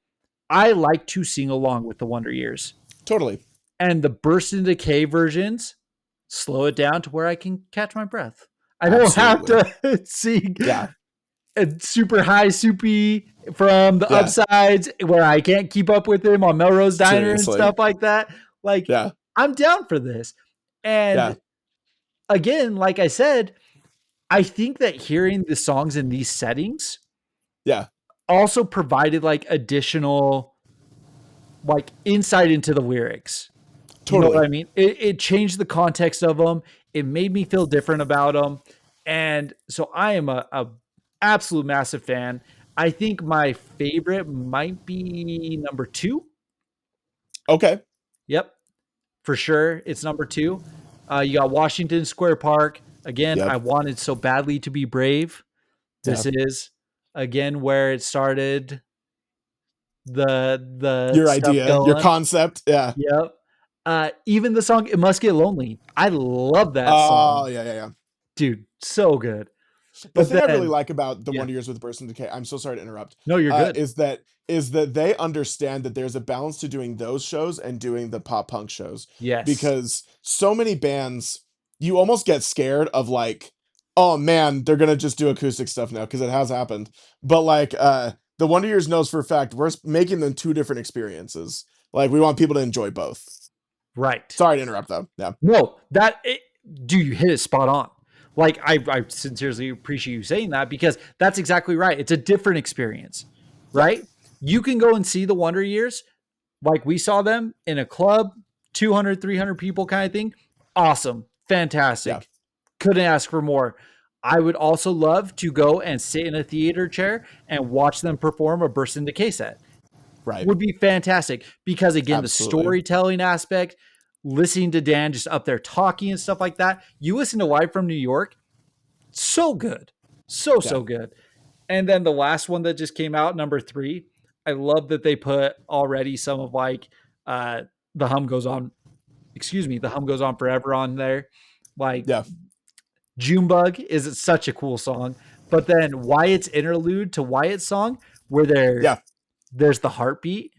I like to sing along with the Wonder Years. totally. And the Burst and Decay versions slow it down to where I can catch my breath. I don't have Absolutely. to sing Yeah, a super high soupy from the yeah, upsides where I can't keep up with him on Melrose Diner and seriously. stuff like that. Like, Yeah, I'm down for this. yeah, And again, like I said, I think that hearing the songs in these settings yeah, also provided like additional like insight into the lyrics. You know what totally. I mean? It changed the context of them. It made me feel different about them. And so I am a absolute massive fan. I think my favorite might be number two. Okay. Yep, for sure. It's number two. You got Washington Square Park. Again, I Yep. wanted so badly to be brave. Yeah. This is again where it started the Your stuff idea, your going. concept. Yeah. Yep. Even the song "It Must Get Lonely." I love that Oh, song, yeah, yeah, yeah. dude. So good. The But thing I really then, like about the yeah. Wonder Years with Burst and Decay, I'm so sorry to interrupt, No, you're good. is that they understand that there's a balance to doing those shows and doing the pop punk shows. Yes. Because so many bands, you almost get scared of like, oh man, they're gonna just do acoustic stuff now, because it has happened. But like the Wonder Years knows for a fact we're making them two different experiences. Like we want people to enjoy both. Right. Sorry to interrupt though. Yeah. No, do you hit it spot on? Like I sincerely appreciate you saying that because that's exactly right. It's a different experience, Yeah. right? You can go and see the Wonder Years like we saw them in a club, 200, 300 people kind of thing. Awesome. Yeah. Fantastic. Couldn't ask for more. I would also love to go and sit in a theater chair and watch them perform a Burst in Decay set. Right. Would be fantastic because again, the Absolutely. storytelling aspect, listening to Dan just up there talking and stuff like that. You listen to Live from New York, so good, so Yeah. good. And then the last one that just came out, number 3, I love that they put already some of like uh the hum goes on, excuse me, the hum goes on forever on there. Like Yeah. Junebug is such a cool song. But then Wyatt's interlude to Wyatt's song, where Yeah. there's the heartbeat,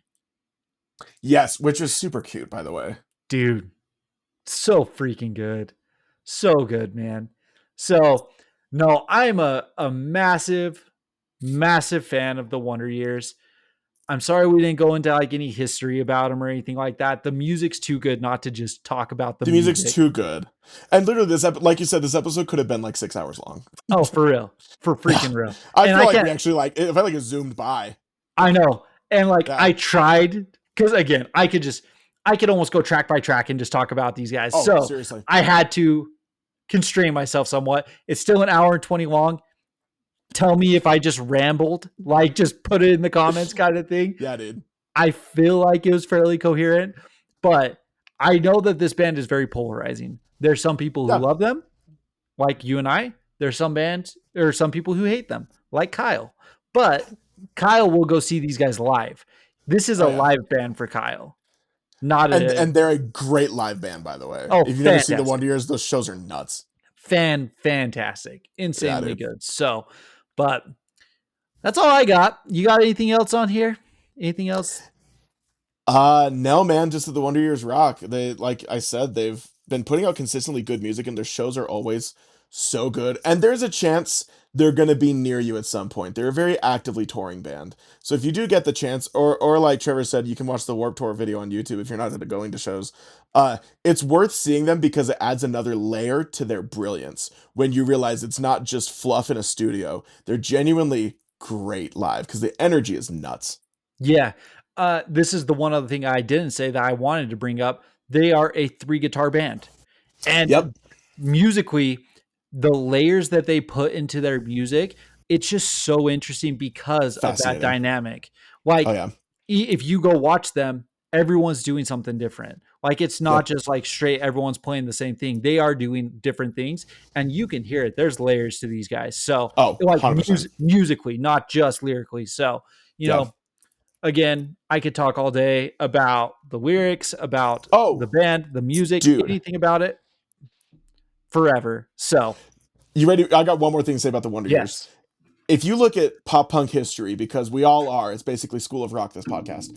Yes, which is super cute, by the way. dude, so freaking good. So good, man. So no, I'm a massive, massive fan of the Wonder Years. I'm sorry we didn't go into like any history about them or anything like that. The music's too good not to just talk about the The music's music. too good. And literally like you said, this episode could have been like 6 hours long. Oh, for real. For Yeah. freaking real. I And feel I like can't, we actually like it felt like it zoomed by. I know. And like Yeah. I tried, because again, I could almost go track by track and just talk about these guys. Oh, So seriously. I had to constrain myself somewhat. It's still an hour and 20 long. Tell me if I just rambled, like just put it in the comments kind of thing. Yeah, dude. I feel like it was fairly coherent, but I know that this band is very polarizing. There's some people who Yeah. love them, like you and I. There's some bands, there are some people who hate them, like Kyle. But Kyle will go see these guys live. This is Oh a yeah. live band for Kyle, not a And they're a great live band, by the way. oh If you've never seen the fantastic, Wonder Years, those shows are nuts. fantastic, Yeah, insanely dude. good. So, but that's all I got. You got anything else on here? Anything else? No, man, just that the Wonder Years rock. They, like I said, they've been putting out consistently good music, and their shows are always so good. And there's a chance they're gonna be near you at some point. They're a very actively touring band. So if you do get the chance, or like Trevor said, you can watch the Warp Tour video on YouTube if you're not into going to shows. It's worth seeing them because it adds another layer to their brilliance when you realize it's not just fluff in a studio. They're genuinely great live because the energy is nuts. Yeah. This is the one other thing I didn't say that I wanted to bring up. They are a 3 guitar band. Yep. And musically, the layers that they put into their music, it's just so interesting because of that Fascinating. dynamic. Oh Like, yeah. if you go watch them, everyone's doing something different. Like, it's not Yep. just like straight, everyone's playing the same thing. They are doing different things, and you can hear it. There's layers to these guys. So, Oh, like, 100%. musically, not just lyrically. So, you Yeah. know, again, I could talk all day about the lyrics, about the Oh, band, the music, dude. anything about it, forever. So, You ready? I got one more thing to say about the Wonder Years. yes. If you look at pop punk history, because we all are, it's basically School of Rock, this podcast.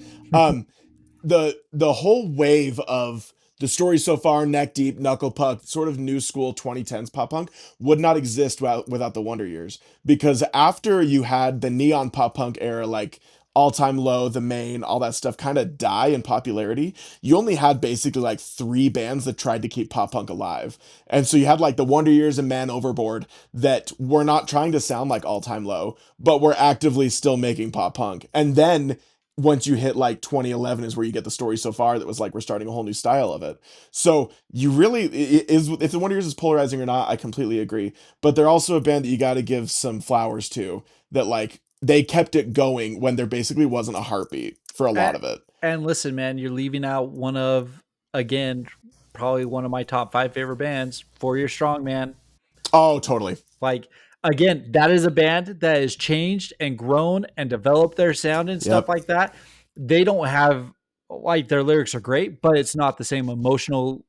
The whole wave of the story so far, neck deep, knuckle puck, sort of new school 2010s pop punk would not exist without the Wonder Years. Because after you had the neon pop punk era, like All Time Low, The Main, all that stuff kind of die in popularity, you only had basically like 3 bands that tried to keep pop punk alive. And so you had like the Wonder Years and Man Overboard that were not trying to sound like All Time Low, but were actively still making pop punk. And then once you hit like 2011 is where you get the story so far that was like we're starting a whole new style of it. So you really is if the Wonder Years is polarizing or not, I completely agree. But they're also a band that you got to give some flowers to. That like they kept it going when there basically wasn't a heartbeat for a lot And, of it. and listen, man, you're leaving out one of, again, probably one of my top 5 favorite bands, 4 Year Strong, man. Oh, totally. Like, again, that is a band that has changed and grown and developed their sound and stuff Yep. like that. They don't have, like, their lyrics are great, but it's not the same emotional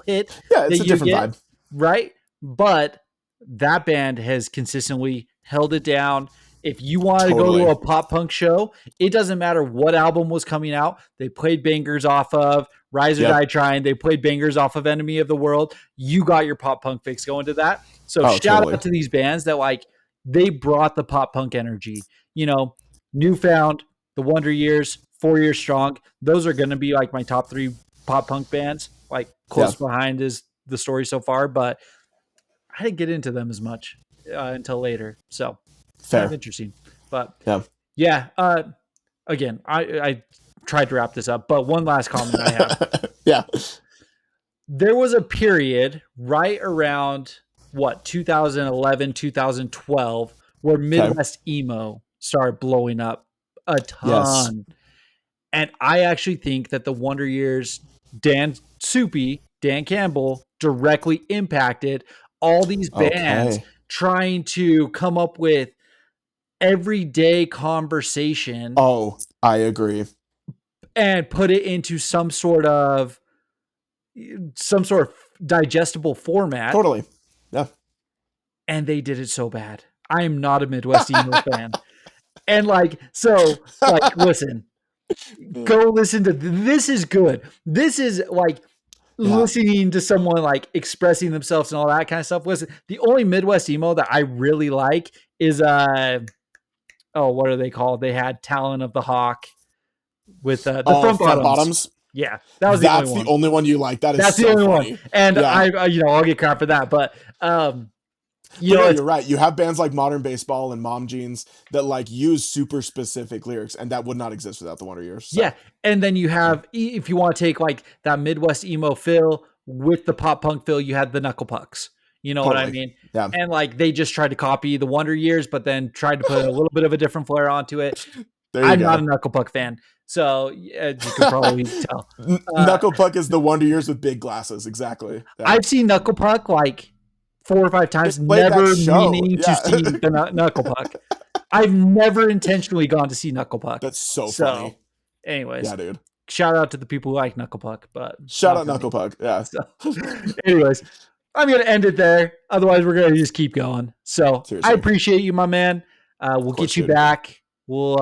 hit Yeah, that it's a you different get, vibe. right? But that band has consistently held it down. If you want to go to Totally. a pop punk show, it doesn't matter what album was coming out. They played bangers off of Rise or Yep. Die Trying. They played bangers off of Enemy of the World. You got your pop punk fix going to that. So Oh, shout totally. out to these bands that like they brought the pop punk energy. You know, Newfound, The Wonder Years, 4 Year Strong. Those are going to be like my top 3 pop punk bands. Like Yeah. close behind is The Story So Far, but I didn't get into them as much until later. So kind of Fair. interesting. But Yeah. yeah, again, I tried to wrap this up, but one last comment I have. Yeah. There was a period right around 2011, 2012 where Okay. Midwest emo started blowing up a Yes. ton. And I actually think that the Wonder Years, Dan Campbell directly impacted all these bands Okay. trying to come up with everyday conversation Oh, I agree. and put it into some sort of digestible format, Totally. Yeah. and they did it so bad. I am not a Midwest emo fan. And like, listen, go listen to this is good. This is like Yeah. listening to someone like expressing themselves and all that kind of stuff. Listen, the only Midwest emo that I really like is what are they called? They had Talon of the Hawk with the Oh, front front bottoms. bottoms. Yeah, that was the only That's the one. only one you like. That is That's the so only one. funny. And Yeah. I'll get crap for that. But But no, it's you're right. You have bands like Modern Baseball and Mom Jeans that like use super specific lyrics, and that would not exist without the Wonder Years. So, yeah. And then you have, if you want to take like that Midwest emo feel with the pop punk feel, you had the Knuckle Pucks. You know what I totally. mean? Yeah. And like they just tried to copy the Wonder Years, but then tried to put a little bit of a different flair onto it. There you I'm not a go. Knuckle Puck fan, so as you could probably tell. Knuckle Puck is the Wonder Years with big glasses. Exactly. Yeah. I've seen Knuckle Puck like 4 or 5 They times, played that never show. meaning to Yeah. see the Knuckle Puck. I've never intentionally gone to see Knuckle Puck. That's so So, funny. anyways, Yeah, dude. shout out to the people who like Knuckle Puck, but Shout not out for Knuckle me. Puck. Yeah. So, anyways, I'm gonna end it there. Otherwise, we're gonna just keep going. So, I Seriously. Of appreciate you, my man. We'll course, get you dude. back. We'll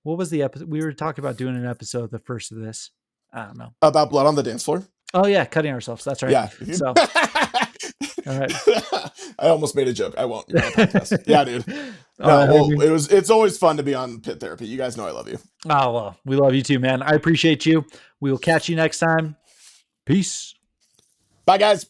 what was the episode? We were talking about doing an episode, the first of this. I don't know. About blood on the dance floor. Oh yeah, cutting ourselves. That's right. Yeah. So, all right. I almost made a joke. I won't. You're on a podcast. Yeah, dude. All No, right, well, homie. it's always fun to be on Pit Therapy. You guys know I love you. Oh well, we love you too, man. I appreciate you. We will catch you next time. Peace. Bye, guys.